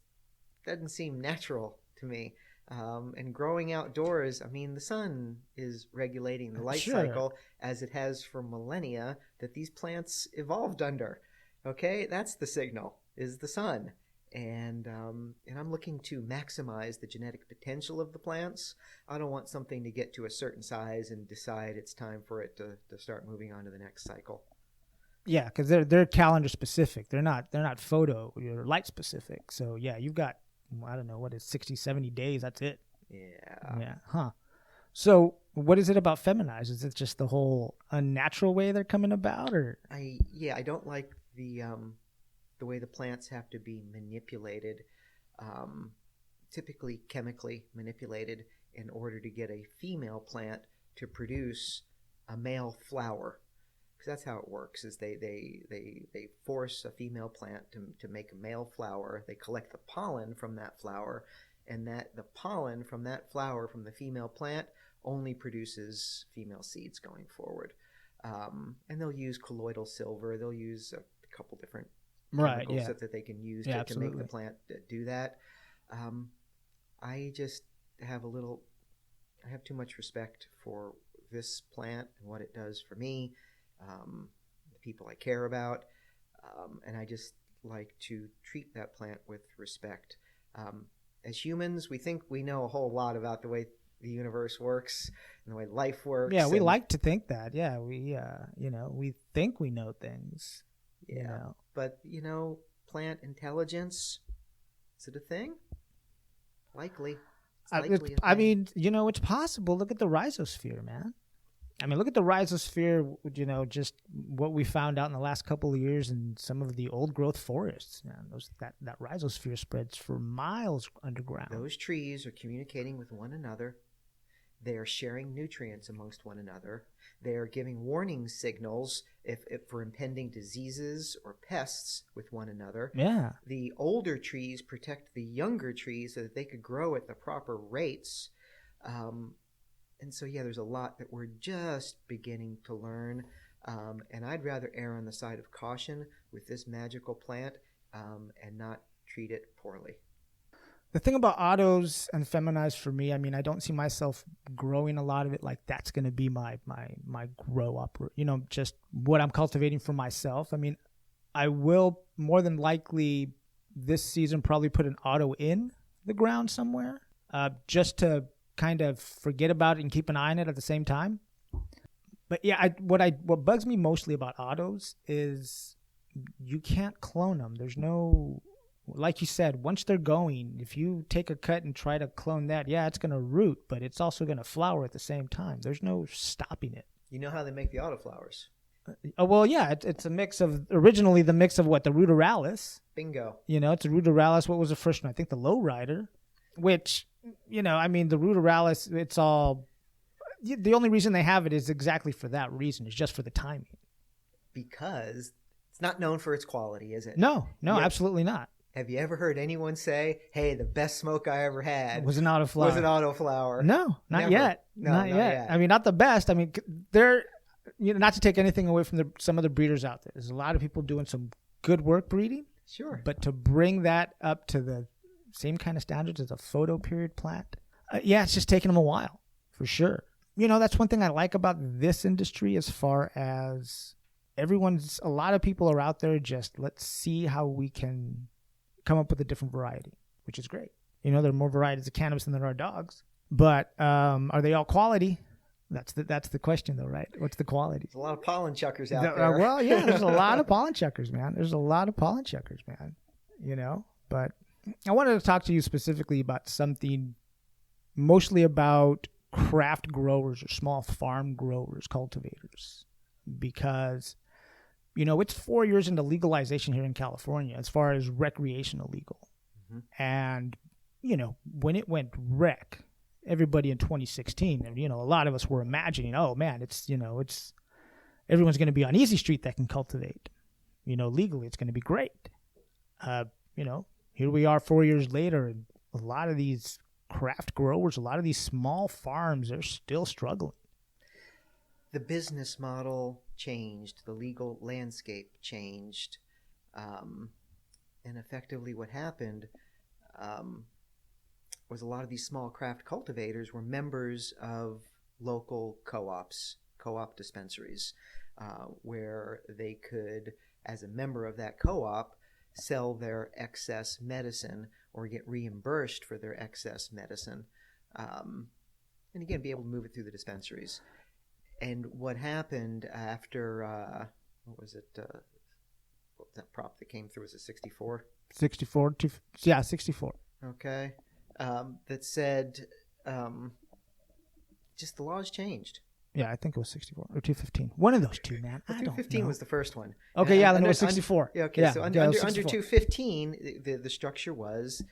doesn't seem natural to me. And growing outdoors, I mean, the sun is regulating the light cycle as it has for millennia that these plants evolved under. Okay, that's the signal, is the sun. And I'm looking to maximize the genetic potential of the plants. I don't want something to get to a certain size and decide it's time for it to start moving on to the next cycle. Yeah, because they're calendar specific. They're not photo or light specific. So yeah, you've got, I don't know, what is 60, 70 days. That's it. Yeah. Huh. So what is it about feminized? Is it just the whole unnatural way they're coming about, or? I don't like the way the plants have to be manipulated, typically chemically manipulated, in order to get a female plant to produce a male flower. Because that's how it works, is they force a female plant to make a male flower. They collect the pollen from that flower, and that the pollen from that flower from the female plant only produces female seeds going forward. And they'll use colloidal silver. They'll use a couple different chemicals that they can use to make the plant do that. I just have I have too much respect for this plant and what it does for me, the people I care about, and I just like to treat that plant with respect. As humans, we think we know a whole lot about the way the universe works and the way life works. Yeah, we like to think that. Yeah, we we think we know things. Yeah, but plant intelligence, is it a thing? Likely. I mean, it's possible. Look at the rhizosphere, man. I mean, look at the rhizosphere, just what we found out in the last couple of years in some of the old growth forests. Man, that rhizosphere spreads for miles underground. Those trees are communicating with one another. They are sharing nutrients amongst one another. They are giving warning signals if for impending diseases or pests with one another. Yeah. The older trees protect the younger trees so that they could grow at the proper rates. And so, there's a lot that we're just beginning to learn. And I'd rather err on the side of caution with this magical plant and not treat it poorly. The thing about autos and feminized for me, I mean, I don't see myself growing a lot of it. Like that's going to be my grow up, just what I'm cultivating for myself. I mean, I will more than likely this season probably put an auto in the ground somewhere, just to kind of forget about it and keep an eye on it at the same time. But yeah, what bugs me mostly about autos is you can't clone them. There's no, like you said, once they're going, if you take a cut and try to clone that, it's going to root, but it's also going to flower at the same time. There's no stopping it. You know how they make the autoflowers? Well, yeah, it's a mix of, originally the mix of what, the ruderalis. Bingo. It's a ruderalis. What was the first one? I think the lowrider, which, I mean, the ruderalis, it's all, the only reason they have it is exactly for that reason. It's just for the timing. Because it's not known for its quality, is it? No, absolutely not. Have you ever heard anyone say, hey, the best smoke I ever had was an autoflower? No, not yet. No, not yet. I mean, not the best. I mean, they're, not to take anything away from some of the breeders out there. There's a lot of people doing some good work breeding. Sure. But to bring that up to the same kind of standards as a photo period plant, it's just taking them a while, for sure. That's one thing I like about this industry as far as a lot of people are out there just, let's see how we can come up with a different variety, which is great. You know, there are more varieties of cannabis than there are dogs. But are they all quality? That's the question, though, right? What's the quality? There's a lot of pollen chuckers out there. Well, yeah, there's a lot of pollen chuckers, man. You know, but I wanted to talk to you specifically about something, mostly about craft growers or small farm growers, cultivators, because, you know, it's 4 years into legalization here in California as far as recreational legal. Mm-hmm. And, you know, when it went rec, everybody in 2016, and, you know, a lot of us were imagining, oh man, it's, you know, it's, everyone's going to be on Easy Street that can cultivate, you know, legally. It's going to be great. You know, here we are 4 years later, and a lot of these craft growers, a lot of these small farms, they're still struggling. The business model changed, the legal landscape changed, and effectively what happened was a lot of these small craft cultivators were members of local co-ops, co-op dispensaries, where they could, as a member of that co-op, sell their excess medicine or get reimbursed for their excess medicine, and again, be able to move it through the dispensaries. And what happened after, what was it, what was that prop that came through? Was it 64? 64? Yeah, 64. Okay. That said, just the laws changed. Yeah, I think it was 64 or 215. One of those two, man. Well, 215 was the first one. Okay, yeah, then it was 64. Okay, yeah, so under 215, the structure was,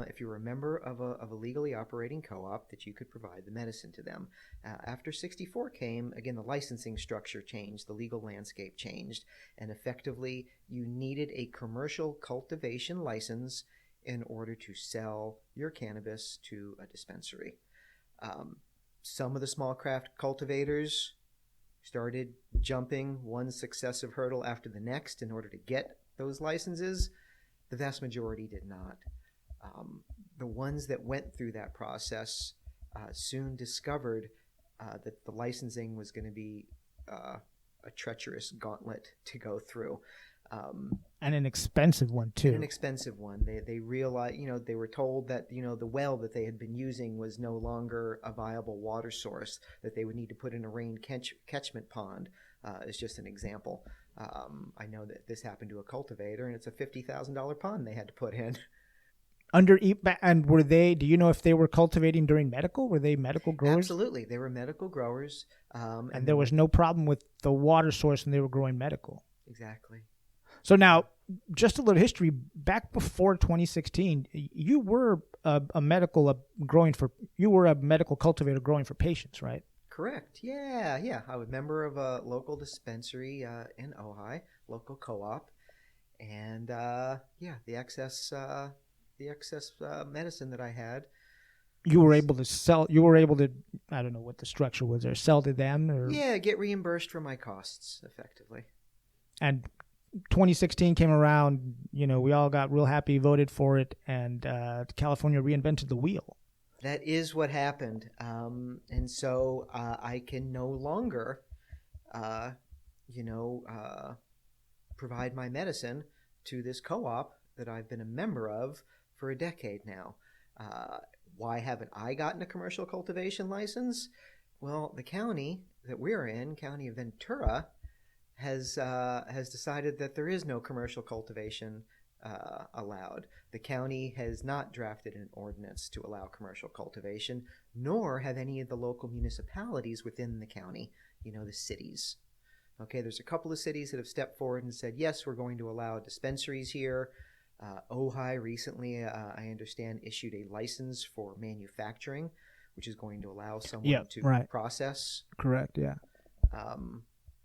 if you were a member of a legally operating co-op, that you could provide the medicine to them. After 64 came, again, the licensing structure changed, the legal landscape changed, and effectively you needed a commercial cultivation license in order to sell your cannabis to a dispensary. Some of the small craft cultivators started jumping one successive hurdle after the next in order to get those licenses. The vast majority did not. The ones that went through that process soon discovered that the licensing was going to be a treacherous gauntlet to go through. And an expensive one, too. And an expensive one. They realized, you know, they were told that, you know, the well that they had been using was no longer a viable water source, that they would need to put in a rain catchment pond, is just an example. I know that this happened to a cultivator, and it's a $50,000 pond they had to put in. And were they, do you know if they were cultivating during medical? Were they medical growers? Absolutely. They were medical growers. And there was no problem with the water source when they were growing medical. Exactly. So now, just a little history. Back before 2016, you were a medical cultivator growing for patients, right? Correct. Yeah. I was a member of a local dispensary in Ojai, local co-op, and the excess medicine that I had. You were able to sell. I don't know what the structure was there. Sell to them, or get reimbursed for my costs effectively. And 2016 came around, you know, we all got real happy, voted for it, and California reinvented the wheel. That is what happened. And so I can no longer, provide my medicine to this co-op that I've been a member of for a decade now. Why haven't I gotten a commercial cultivation license? Well, the county that we're in, County of Ventura, has decided that there is no commercial cultivation allowed. The county has not drafted an ordinance to allow commercial cultivation, nor have any of the local municipalities within the county, you know, the cities. Okay, there's a couple of cities that have stepped forward and said, yes, we're going to allow dispensaries here. Ojai recently, I understand, issued a license for manufacturing, which is going to allow someone to process. Correct, yeah.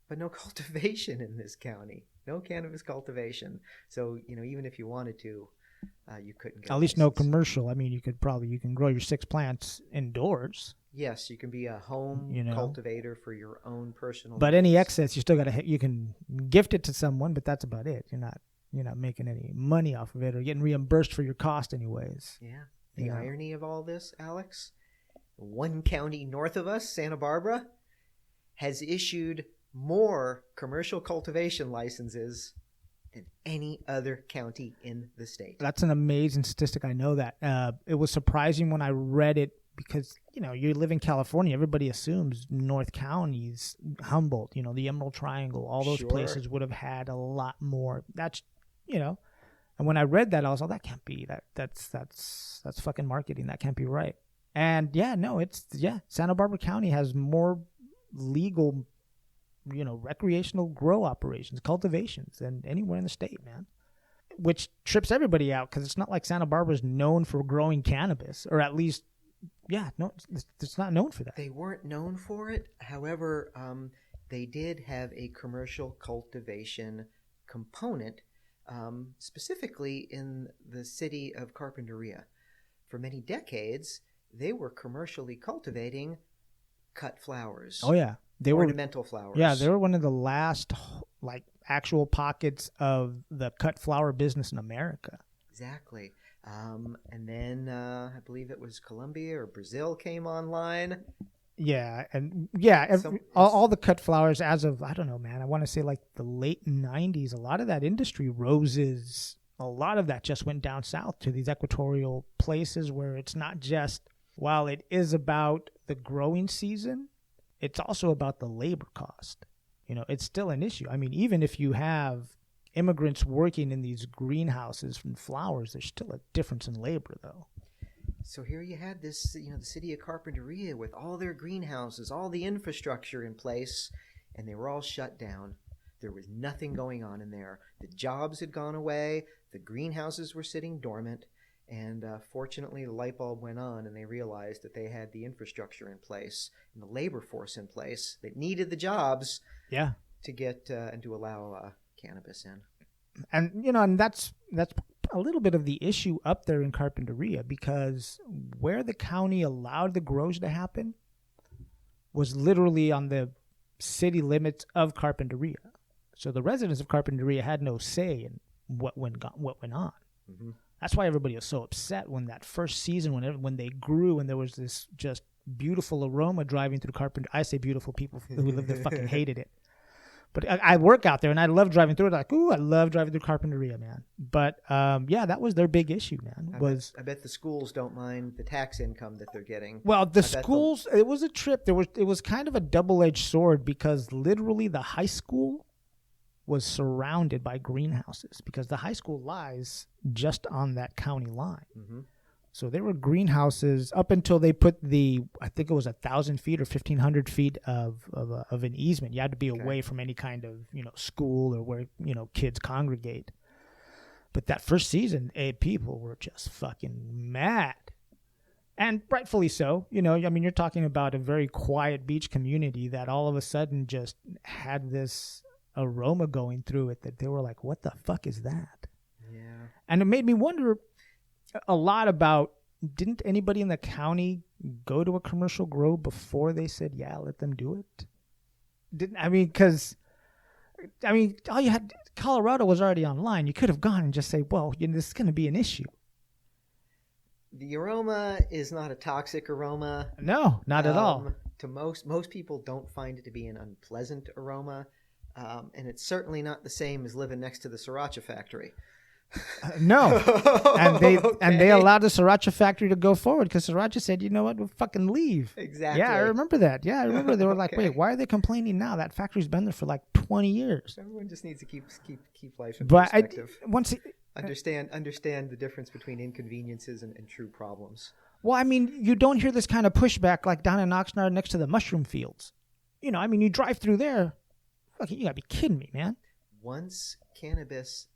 But no cultivation in this county. No cannabis cultivation. So, you know, even if you wanted to, you couldn't get at least no commercial. I mean, you can grow your 6 plants indoors. Yes, you can be a home cultivator for your own personal But needs. Any excess, you still you can gift it to someone, but that's about it. You're not making any money off of it or getting reimbursed for your cost anyways. Yeah. The irony of all this, Alex, one county north of us, Santa Barbara, has issued more commercial cultivation licenses than any other county in the state. That's an amazing statistic. I know that. It was surprising when I read it because, you live in California. Everybody assumes North County's Humboldt, the Emerald Triangle, all those places would have had a lot more. That's, and when I read that, I was like, that can't be. That's fucking marketing. That can't be right. And Santa Barbara County has more legal, recreational grow operations, cultivations than anywhere in the state, man. Which trips everybody out because it's not like Santa Barbara is known for growing cannabis, or at least, it's not known for that. They weren't known for it. However, they did have a commercial cultivation component, specifically in the city of Carpinteria. For many decades, they were commercially cultivating cut flowers. Oh, yeah. They were ornamental flowers. Yeah, they were one of the last actual pockets of the cut flower business in America. Exactly. And then I believe it was Colombia or Brazil came online. Yeah, and all the cut flowers as of, I don't know, man, I want to say like the late 90s, a lot of that industry, roses, a lot of that just went down south to these equatorial places where it's not just, while it is about the growing season, it's also about the labor cost. It's still an issue. I mean, even if you have immigrants working in these greenhouses from flowers, there's still a difference in labor, though. So here you had this, the city of Carpinteria with all their greenhouses, all the infrastructure in place, and they were all shut down. There was nothing going on in there. The jobs had gone away. The greenhouses were sitting dormant. And fortunately, the light bulb went on, and they realized that they had the infrastructure in place and the labor force in place that needed the jobs to get and to allow cannabis in. And, and that's a little bit of the issue up there in Carpinteria, because where the county allowed the grows to happen was literally on the city limits of Carpinteria. So the residents of Carpinteria had no say in what went on. Mm-hmm. That's why everybody was so upset when that first season, when they grew and there was this just beautiful aroma driving through Carpinteria. I say beautiful, people who live there fucking hated it. But I work out there and I love driving through it. Like, ooh, I love driving through Carpinteria, man. But that was their big issue, man. I bet the schools don't mind the tax income that they're getting. Well, the schools, it was a trip. It was kind of a double-edged sword, because literally the high school was surrounded by greenhouses, because the high school lies just on that county line. Mm-hmm. So there were greenhouses up until they put I think it was 1,000 feet or 1,500 feet of an easement. You had to be away from any kind of, school or where, kids congregate. But that first season, people were just fucking mad. And rightfully so. You're talking about a very quiet beach community that all of a sudden just had this aroma going through it that they were like, what the fuck is that? Yeah. And it made me wonder a lot about, didn't anybody in the county go to a commercial grow before they said, yeah, let them do it? All you had, Colorado was already online. You could have gone and just say, well, this is going to be an issue. The aroma is not a toxic aroma. No, not at all. To most people don't find it to be an unpleasant aroma. And it's certainly not the same as living next to the sriracha factory. No. And they allowed the sriracha factory to go forward because sriracha said, you know what, we'll fucking leave. Exactly. Yeah, I remember that. Yeah, I remember they were like, wait, why are they complaining now? That factory's been there for like 20 years. Everyone just needs to keep life in perspective. Understand the difference between inconveniences and true problems. Well, you don't hear this kind of pushback like down in Oxnard next to the mushroom fields. You drive through there. Fucking, you gotta be kidding me, man. Once cannabis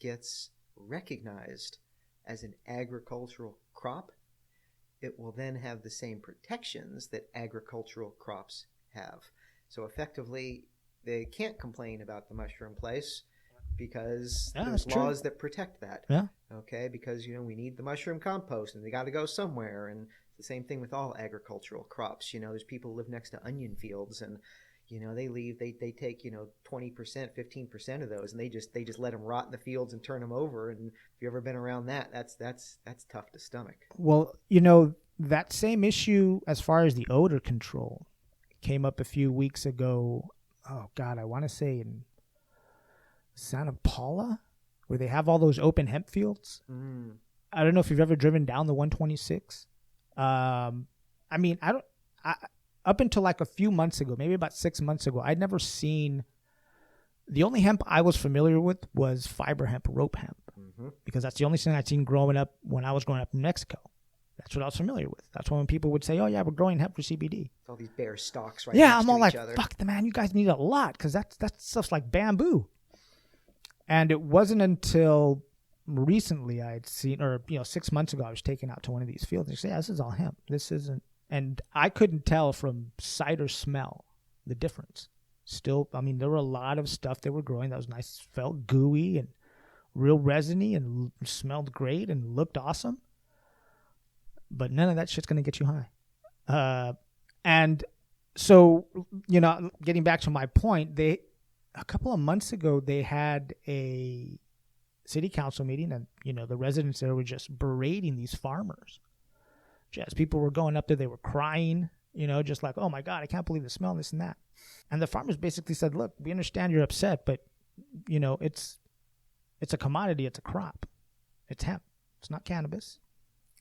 gets recognized as an agricultural crop, it will then have the same protections that agricultural crops have. So effectively, they can't complain about the mushroom place because there's laws that protect that. Yeah. Okay, because we need the mushroom compost and they got to go somewhere. And it's the same thing with all agricultural crops. There's people who live next to onion fields and they leave. They take 20%, 15% of those, and they just let them rot in the fields and turn them over. And if you've ever been around that, that's tough to stomach. Well, that same issue as far as the odor control came up a few weeks ago. Oh God, I want to say Santa Paula, where they have all those open hemp fields. I don't know if you've ever driven down the 126. I mean, up until like a few months ago, maybe about 6 months ago, I'd never seen. The only hemp I was familiar with was fiber hemp, rope hemp, because that's the only thing I'd seen growing up when I was growing up in Mexico. That's what I was familiar with. That's when people would say, "Oh yeah, we're growing hemp for CBD." It's all these bare stalks, right? Yeah, next I'm all to like, each other. "Fuck, man, you guys need a lot because that stuff's like bamboo." And it wasn't until recently I had seen, or 6 months ago, I was taken out to one of these fields and say, "Yeah, this is all hemp. This isn't." And I couldn't tell from sight or smell the difference. Still, I mean, there were a lot of stuff they were growing that was nice, felt gooey and real resiny and smelled great and looked awesome. But none of that shit's going to get you high. And so, getting back to my point, a couple of months ago, they had a city council meeting and, the residents there were just berating these farmers. Just people were going up there, they were crying, just like, "Oh my God, I can't believe the smell and this and that." And the farmers basically said, "Look, we understand you're upset, but, it's a commodity, it's a crop. It's hemp. It's not cannabis.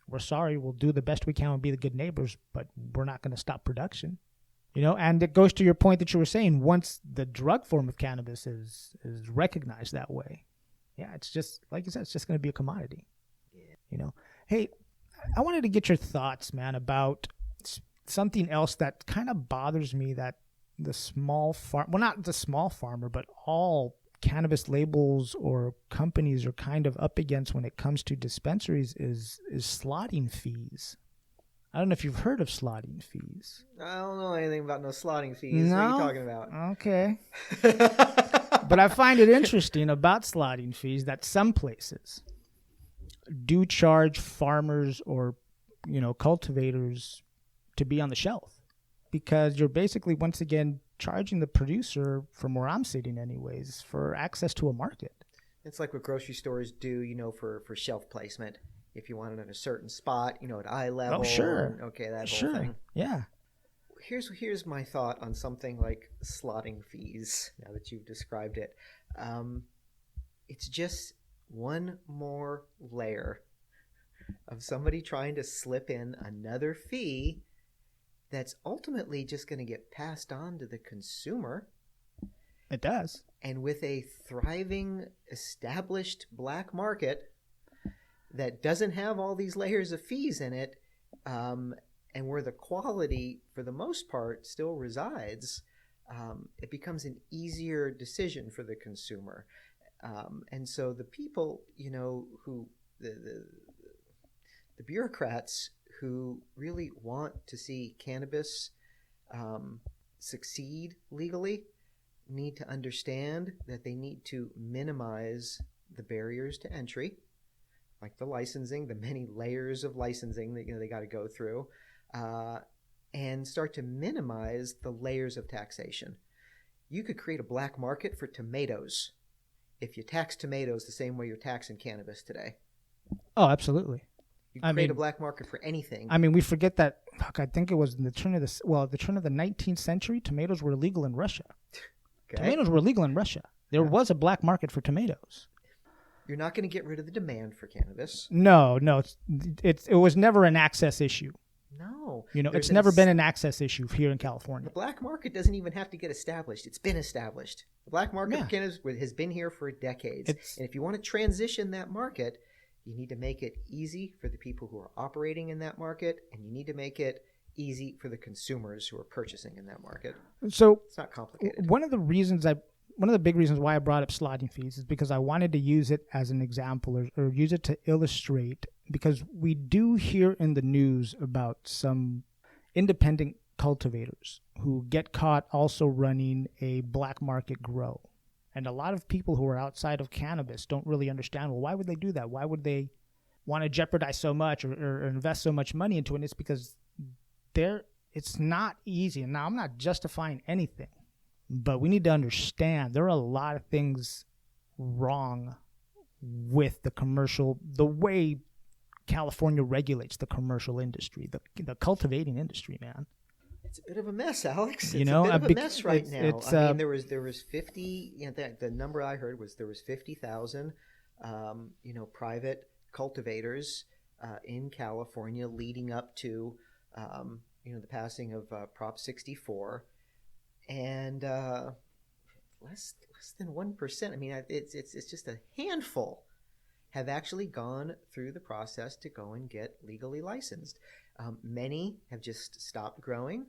We're sorry, we'll do the best we can and be the good neighbors, but we're not going to stop production." And it goes to your point that you were saying, once the drug form of cannabis is recognized that way, yeah, it's just, like you said, it's just going to be a commodity. Yeah. Hey, I wanted to get your thoughts, man, about something else that kind of bothers me that the small not the small farmer, but all cannabis labels or companies are kind of up against when it comes to dispensaries is slotting fees. I don't know if you've heard of slotting fees. I don't know anything about no slotting fees. No? What are you talking about? Okay. But I find it interesting about slotting fees that some places do charge farmers or, cultivators to be on the shelf, because you're basically, once again, charging the producer, from where I'm sitting anyways, for access to a market. It's like what grocery stores do, for shelf placement. If you want it at a certain spot, at eye level. Oh, sure. Okay, that whole Sure. thing. Yeah. Here's my thought on something like slotting fees, now that you've described it. It's just one more layer of somebody trying to slip in another fee that's ultimately just going to get passed on to the consumer. It does. And with a thriving, established black market that doesn't have all these layers of fees in it, and where the quality, for the most part, still resides, it becomes an easier decision for the consumer. And so the people, who the bureaucrats who really want to see cannabis succeed legally need to understand that they need to minimize the barriers to entry, like the licensing, the many layers of licensing that they got to go through, and start to minimize the layers of taxation. You could create a black market for tomatoes if you tax tomatoes the same way you're taxing cannabis today. Oh, absolutely. You can create a black market for anything. I mean, we forget that. I think it was in the turn of the 19th century. Tomatoes were illegal in Russia. Okay. Tomatoes were illegal in Russia. There was a black market for tomatoes. You're not going to get rid of the demand for cannabis. No. It was never an access issue. No. It's never been an access issue here in California. The black market doesn't even have to get established. It's been established. The black market for cannabis has been here for decades. And if you want to transition that market, you need to make it easy for the people who are operating in that market, and you need to make it easy for the consumers who are purchasing in that market. So it's not complicated. One of the big reasons why I brought up slotting fees is because I wanted to use it as an example or use it to illustrate, because we do hear in the news about some independent cultivators who get caught also running a black market grow. And a lot of people who are outside of cannabis don't really understand, well, why would they do that? Why would they want to jeopardize so much or invest so much money into it? And it's because it's not easy. And now I'm not justifying anything, but we need to understand there are a lot of things wrong with the way California regulates the commercial industry, the cultivating industry, man. It's a bit of a mess, Alex. You It's know, a bit of a mess right now. it's I mean, there was 50. You know, the number I heard was there was 50,000, private cultivators in California leading up to, the passing of Prop 64, and less than 1%. I mean, it's just a handful have actually gone through the process to go and get legally licensed. Many have just stopped growing.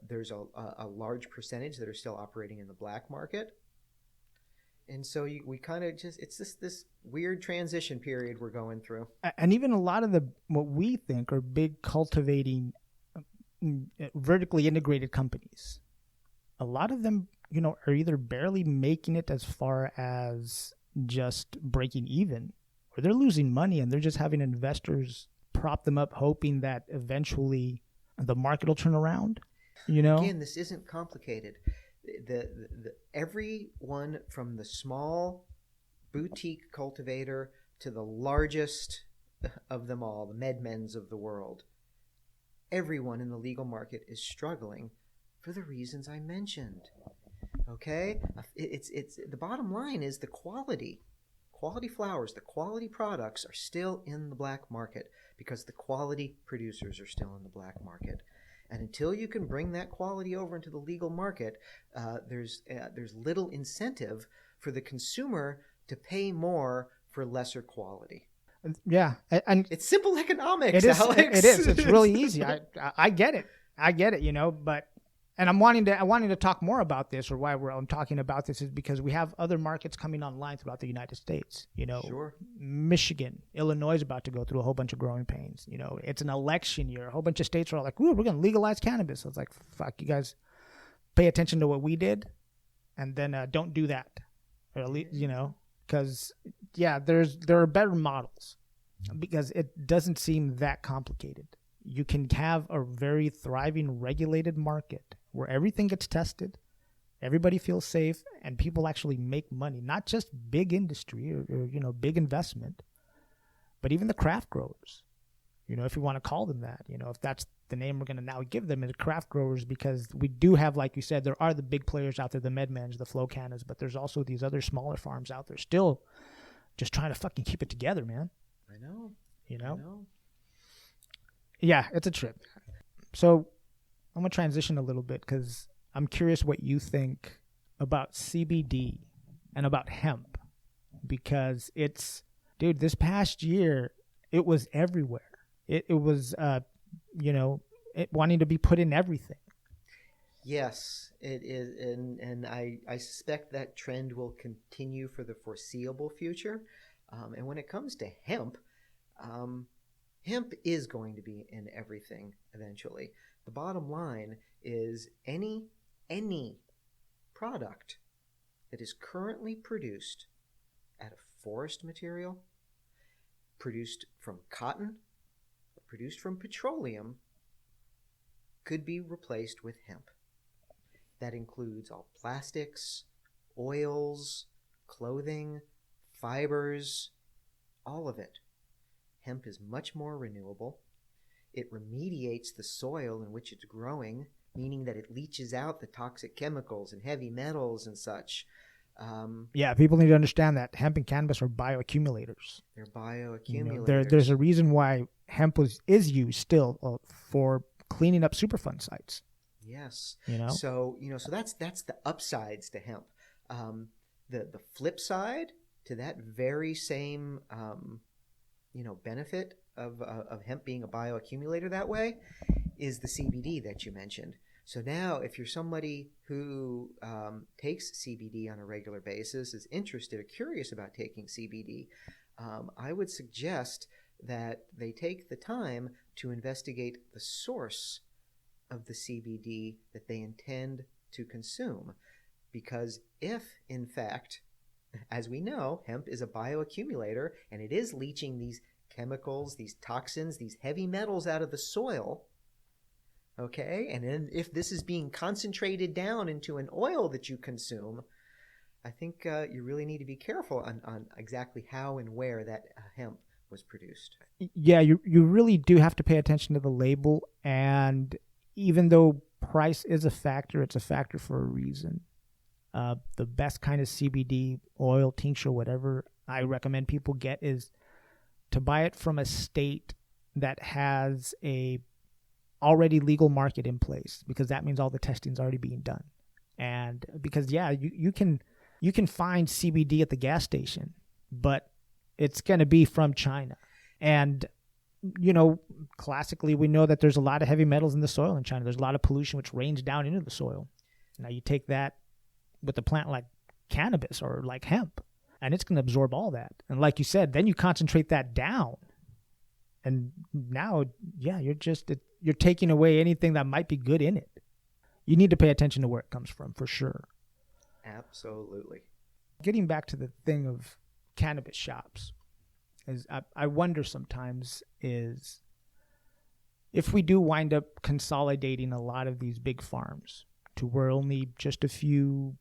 There's a large percentage that are still operating in the black market. And so we kind of it's this weird transition period we're going through. And even a lot of what we think are big cultivating, vertically integrated companies, a lot of them, are either barely making it as far as just breaking even, or they're losing money and they're just having investors prop them up, hoping that eventually the market will turn around. Again, this isn't complicated. The everyone from the small boutique cultivator to the largest of them all, the MedMens of the world, everyone in the legal market is struggling for the reasons I mentioned. Okay, it's the bottom line is the quality flowers, the quality products are still in the black market because the quality producers are still in the black market. And until you can bring that quality over into the legal market, there's little incentive for the consumer to pay more for lesser quality. Yeah, and it's simple economics, it is, Alex. It is. It's really easy. I get it. But. And I'm wanting to talk more about this, or why I'm talking about this is because we have other markets coming online throughout the United States. Sure. Michigan, Illinois is about to go through a whole bunch of growing pains. It's an election year. A whole bunch of states are all like, "Ooh, we're going to legalize cannabis." I was like, "Fuck, you guys, pay attention to what we did, and then don't do that." Or at least, because there are better models because it doesn't seem that complicated. You can have a very thriving, regulated market where everything gets tested, everybody feels safe, and people actually make money. Not just big industry or big investment, but even the craft growers. If you want to call them that, if that's the name we're going to now give them, is craft growers, because we do have, like you said, there are the big players out there, the MedMens, the Flow Cannas, but there's also these other smaller farms out there still just trying to fucking keep it together, man. I know. I know. Yeah, it's a trip. So I'm going to transition a little bit because I'm curious what you think about CBD and about hemp, because it's, dude, this past year, it was everywhere. It was, wanting to be put in everything. Yes, it is. And I suspect that trend will continue for the foreseeable future. And when it comes to hemp, hemp is going to be in everything eventually. The bottom line is any product that is currently produced out of forest material, produced from cotton, or produced from petroleum, could be replaced with hemp. That includes all plastics, oils, clothing, fibers, all of it. Hemp is much more renewable. It remediates the soil in which it's growing, meaning that it leaches out the toxic chemicals and heavy metals and such. Yeah, people need to understand that hemp and cannabis are bioaccumulators. They're bioaccumulators. There's a reason why hemp is used still for cleaning up Superfund sites. Yes. So that's the upsides to hemp. The flip side to that very same benefit of hemp being a bioaccumulator that way is the CBD that you mentioned. So now if you're somebody who takes CBD on a regular basis, is interested or curious about taking CBD, I would suggest that they take the time to investigate the source of the CBD that they intend to consume. Because if, in fact, as we know, hemp is a bioaccumulator and it is leaching these chemicals, these toxins, these heavy metals out of the soil, okay, and then if this is being concentrated down into an oil that you consume, I think you really need to be careful on exactly how and where that hemp was produced. Yeah, you really do have to pay attention to the label, and even though price is a factor, it's a factor for a reason. The best kind of CBD oil, tincture, whatever I recommend people get is to buy it from a state that has a already legal market in place, because that means all the testing's already being done. And because, you can find CBD at the gas station, but it's going to be from China. And, classically, we know that there's a lot of heavy metals in the soil in China. There's a lot of pollution which rains down into the soil. Now, you take that with a plant like cannabis or like hemp, and it's going to absorb all that. And like you said, then you concentrate that down. And now, you're taking away anything that might be good in it. You need to pay attention to where it comes from, for sure. Absolutely. Getting back to the thing of cannabis shops, is I wonder sometimes is if we do wind up consolidating a lot of these big farms to where only just a few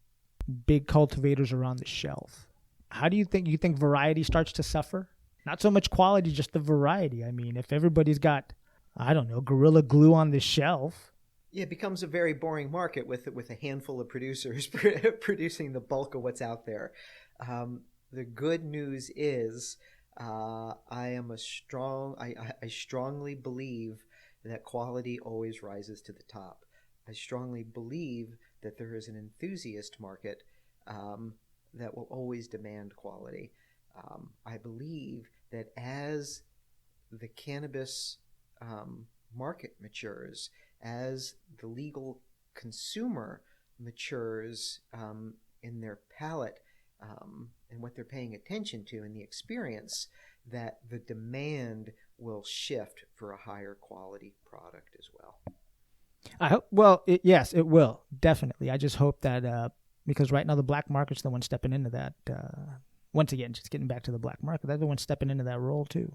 big cultivators are on the shelf, how do you think variety starts to suffer? Not so much quality, just the variety. I mean, if everybody's got, I don't know, Gorilla Glue on the shelf. Yeah, it becomes a very boring market with a handful of producers producing the bulk of what's out there. The good news is I strongly believe that quality always rises to the top. I strongly believe that there is an enthusiast market that will always demand quality. I believe that as the cannabis market matures, as the legal consumer matures in their palate and what they're paying attention to in the experience, that the demand will shift for a higher quality product as well. I hope. Well, yes, it will, definitely. I just hope that because right now the black market's the one stepping into that. Once again, just getting back to the black market, they're the one stepping into that role too.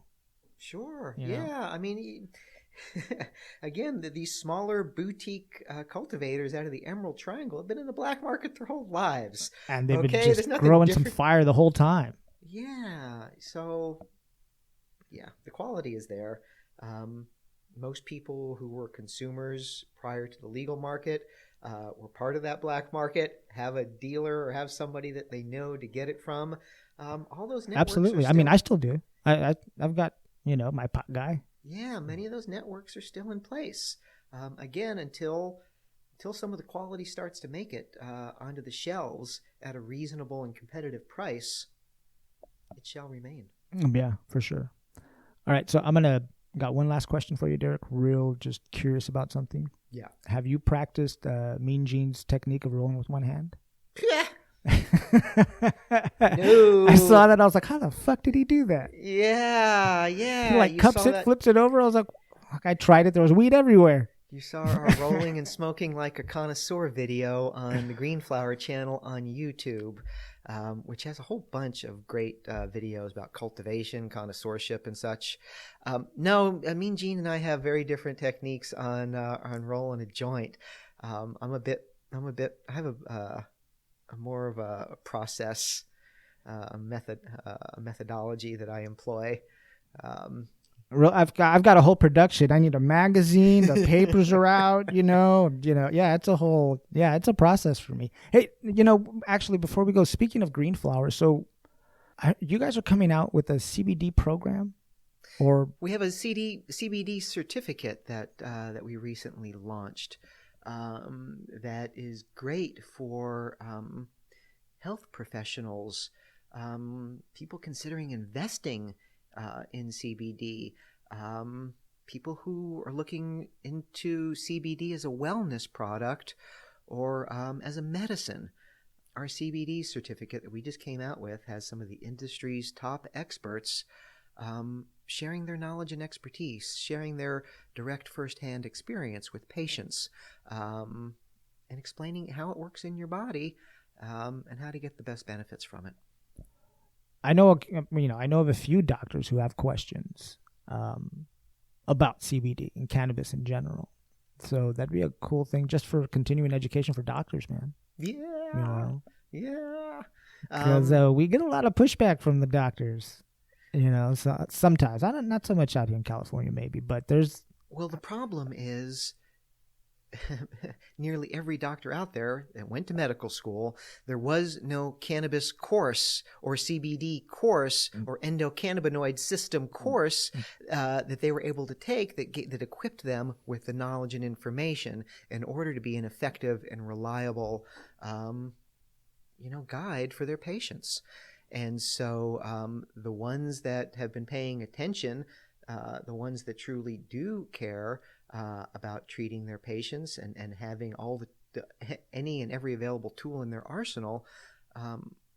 Sure. You know? Yeah. I mean, again, these smaller boutique cultivators out of the Emerald Triangle have been in the black market their whole lives. And they've been just growing some fire the whole time. Yeah. So, yeah, the quality is there. Most people who were consumers prior to the legal market were part of that black market, have a dealer or have somebody that they know to get it from. All those networks. Absolutely. I mean, I still do. I've got, my pot guy. Yeah, many of those networks are still in place. Again, until some of the quality starts to make it onto the shelves at a reasonable and competitive price, it shall remain. Yeah, for sure. All right, so got one last question for you, Derek. Real, just curious about something. Yeah. Have you practiced Mean Gene's technique of rolling with one hand? No. I saw that. I was like, how the fuck did he do that? Yeah. He like cups it, flips it over. I was like, I tried it. There was weed everywhere. You saw our rolling and smoking like a connoisseur video on the Green Flower channel on YouTube, which has a whole bunch of great videos about cultivation, connoisseurship, and such. No, Mean Gene and I have very different techniques on rolling a joint. I have a more of a process, a methodology that I employ. I've got a whole production. I need a magazine. The papers are out. Yeah, it's a process for me. Hey, actually, before we go, speaking of Green Flower, so you guys are coming out with a CBD program, or we have a CBD certificate that we recently launched. That is great for health professionals, people considering investing in CBD, people who are looking into CBD as a wellness product or as a medicine. Our CBD certificate that we just came out with has some of the industry's top experts sharing their knowledge and expertise, sharing their direct firsthand experience with patients, and explaining how it works in your body and how to get the best benefits from it. I know of a few doctors who have questions about CBD and cannabis in general. So that'd be a cool thing just for continuing education for doctors, man. Yeah. Yeah. Because we get a lot of pushback from the doctors. So sometimes, not so much out here in California, maybe, but there's. Well, the problem is nearly every doctor out there that went to medical school, there was no cannabis course or CBD course or endocannabinoid system course that they were able to take that equipped them with the knowledge and information in order to be an effective and reliable, guide for their patients. And so the ones that have been paying attention, the ones that truly do care about treating their patients and having all any and every available tool in their arsenal,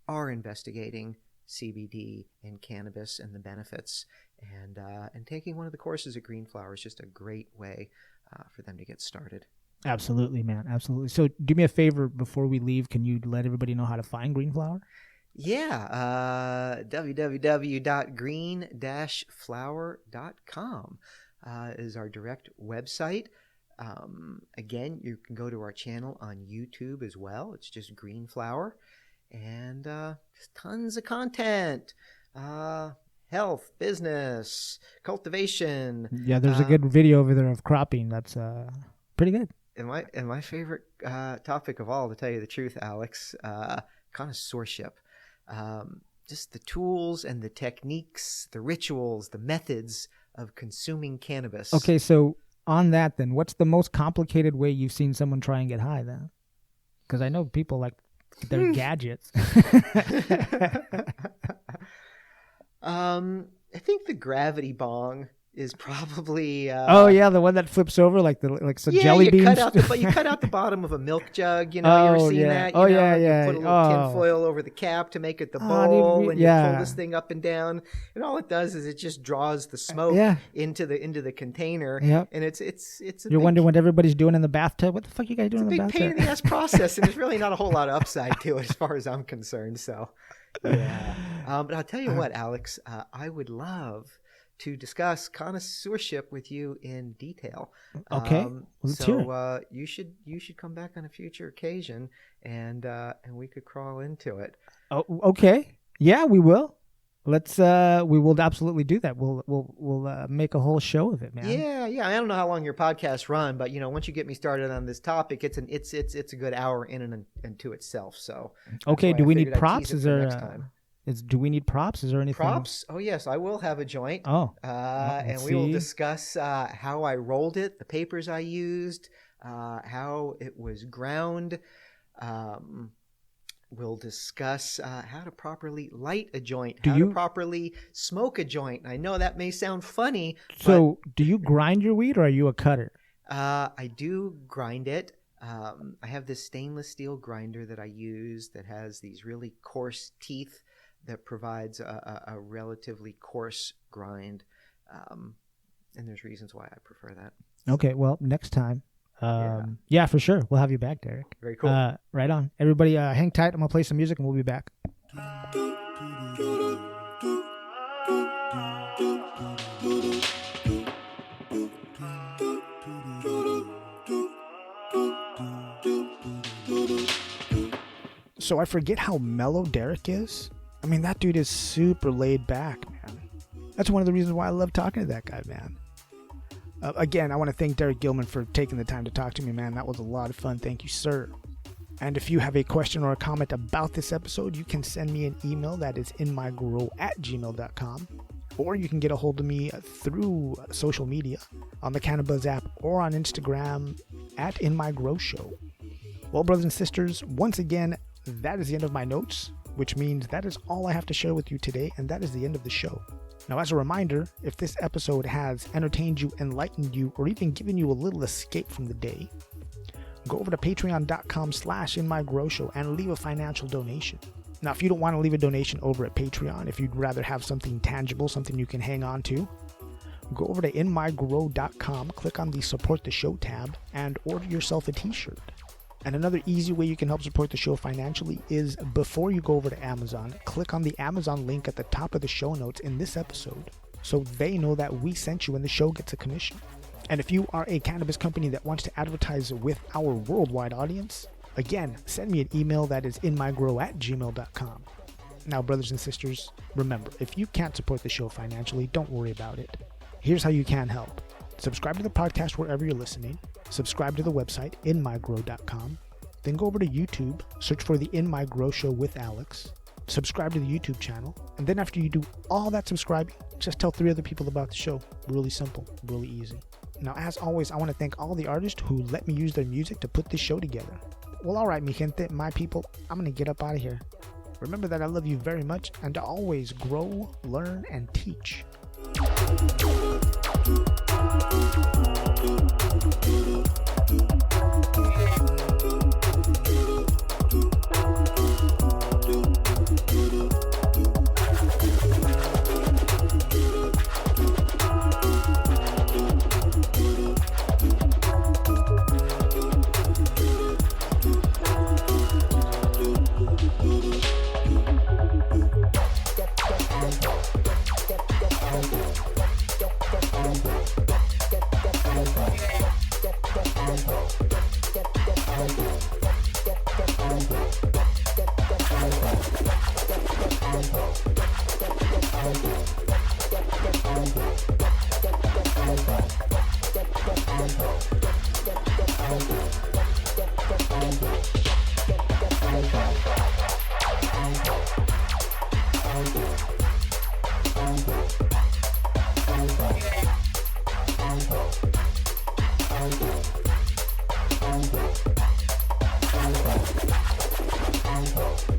are investigating CBD and cannabis and the benefits. And taking one of the courses at Green Flower is just a great way for them to get started. Absolutely, man. Absolutely. So do me a favor before we leave. Can you let everybody know how to find Green Flower? Yeah, www.green-flower.com is our direct website. Again, you can go to our channel on YouTube as well. It's just Green Flower, and just tons of content. Health, business, cultivation. Yeah, there's a good video over there of cropping. That's pretty good. And my favorite topic of all, to tell you the truth, Alex, connoisseurship. Just the tools and the techniques, the rituals, the methods of consuming cannabis. Okay, so on that then, what's the most complicated way you've seen someone try and get high then? Because I know people like their gadgets. I think the gravity bong is probably oh yeah, the one that flips over like some jelly beans. You cut out the bottom of a milk jug. You know, you ever seen that? You put a little tin foil over the cap to make it the bowl, and you pull this thing up and down, and all it does is it just draws the smoke into the container. Yep. And it's you're wondering what everybody's doing in the bathtub. What the fuck you guys doing in the bathtub? It's a big pain in the ass process, and there's really not a whole lot of upside to it as far as I'm concerned. So yeah, but I'll tell you what, Alex, I would love to discuss connoisseurship with you in detail. Okay, let's hear it. You should come back on a future occasion, and we could crawl into it. Oh, okay. Yeah, we will. We will absolutely do that. We'll make a whole show of it, man. Yeah. I don't know how long your podcasts run, but once you get me started on this topic, it's a good hour in and to itself. So okay, do we need props? Do we need props? Is there anything? Props? Oh, yes. I will have a joint. And we will discuss how I rolled it, the papers I used, how it was ground. We'll discuss how to properly light a joint, to properly smoke a joint. I know that may sound funny. So do you grind your weed or are you a cutter? I do grind it. I have this stainless steel grinder that I use that has these really coarse teeth that provides a relatively coarse grind. And there's reasons why I prefer that. Okay, well, next time. Yeah, for sure. We'll have you back, Derek. Very cool. Right on. Everybody hang tight. I'm going to play some music and we'll be back. So I forget how mellow Derek is. I mean, that dude is super laid back, man. That's one of the reasons why I love talking to that guy, man. Again, I want to thank Derek Gilman for taking the time to talk to me, man. That was a lot of fun. Thank you, sir. And if you have a question or a comment about this episode, you can send me an email that is inmygrow@gmail.com. Or you can get a hold of me through social media on the Cannabis app or on Instagram @InMyGrowShow. Well, brothers and sisters, once again, that is the end of my notes, which means that is all I have to share with you today, and that is the end of the show. Now, as a reminder, if this episode has entertained you, enlightened you, or even given you a little escape from the day, go over to patreon.com/InMyGrowShow and leave a financial donation. Now, if you don't want to leave a donation over at Patreon, if you'd rather have something tangible, something you can hang on to, go over to inmygrow.com, click on the Support the Show tab, and order yourself a t-shirt. And another easy way you can help support the show financially is before you go over to Amazon, click on the Amazon link at the top of the show notes in this episode so they know that we sent you and the show gets a commission. And if you are a cannabis company that wants to advertise with our worldwide audience, again, send me an email that is inmygrow@gmail.com. Now, brothers and sisters, remember, if you can't support the show financially, don't worry about it. Here's how you can help. Subscribe to the podcast wherever you're listening. Subscribe to the website, inmygrow.com. Then go over to YouTube, search for the In My Grow Show with Alex. Subscribe to the YouTube channel. And then after you do all that subscribing, just tell 3 other people about the show. Really simple, really easy. Now, as always, I want to thank all the artists who let me use their music to put this show together. Well, all right, mi gente, my people, I'm going to get up out of here. Remember that I love you very much and to always grow, learn, and teach. Thank you.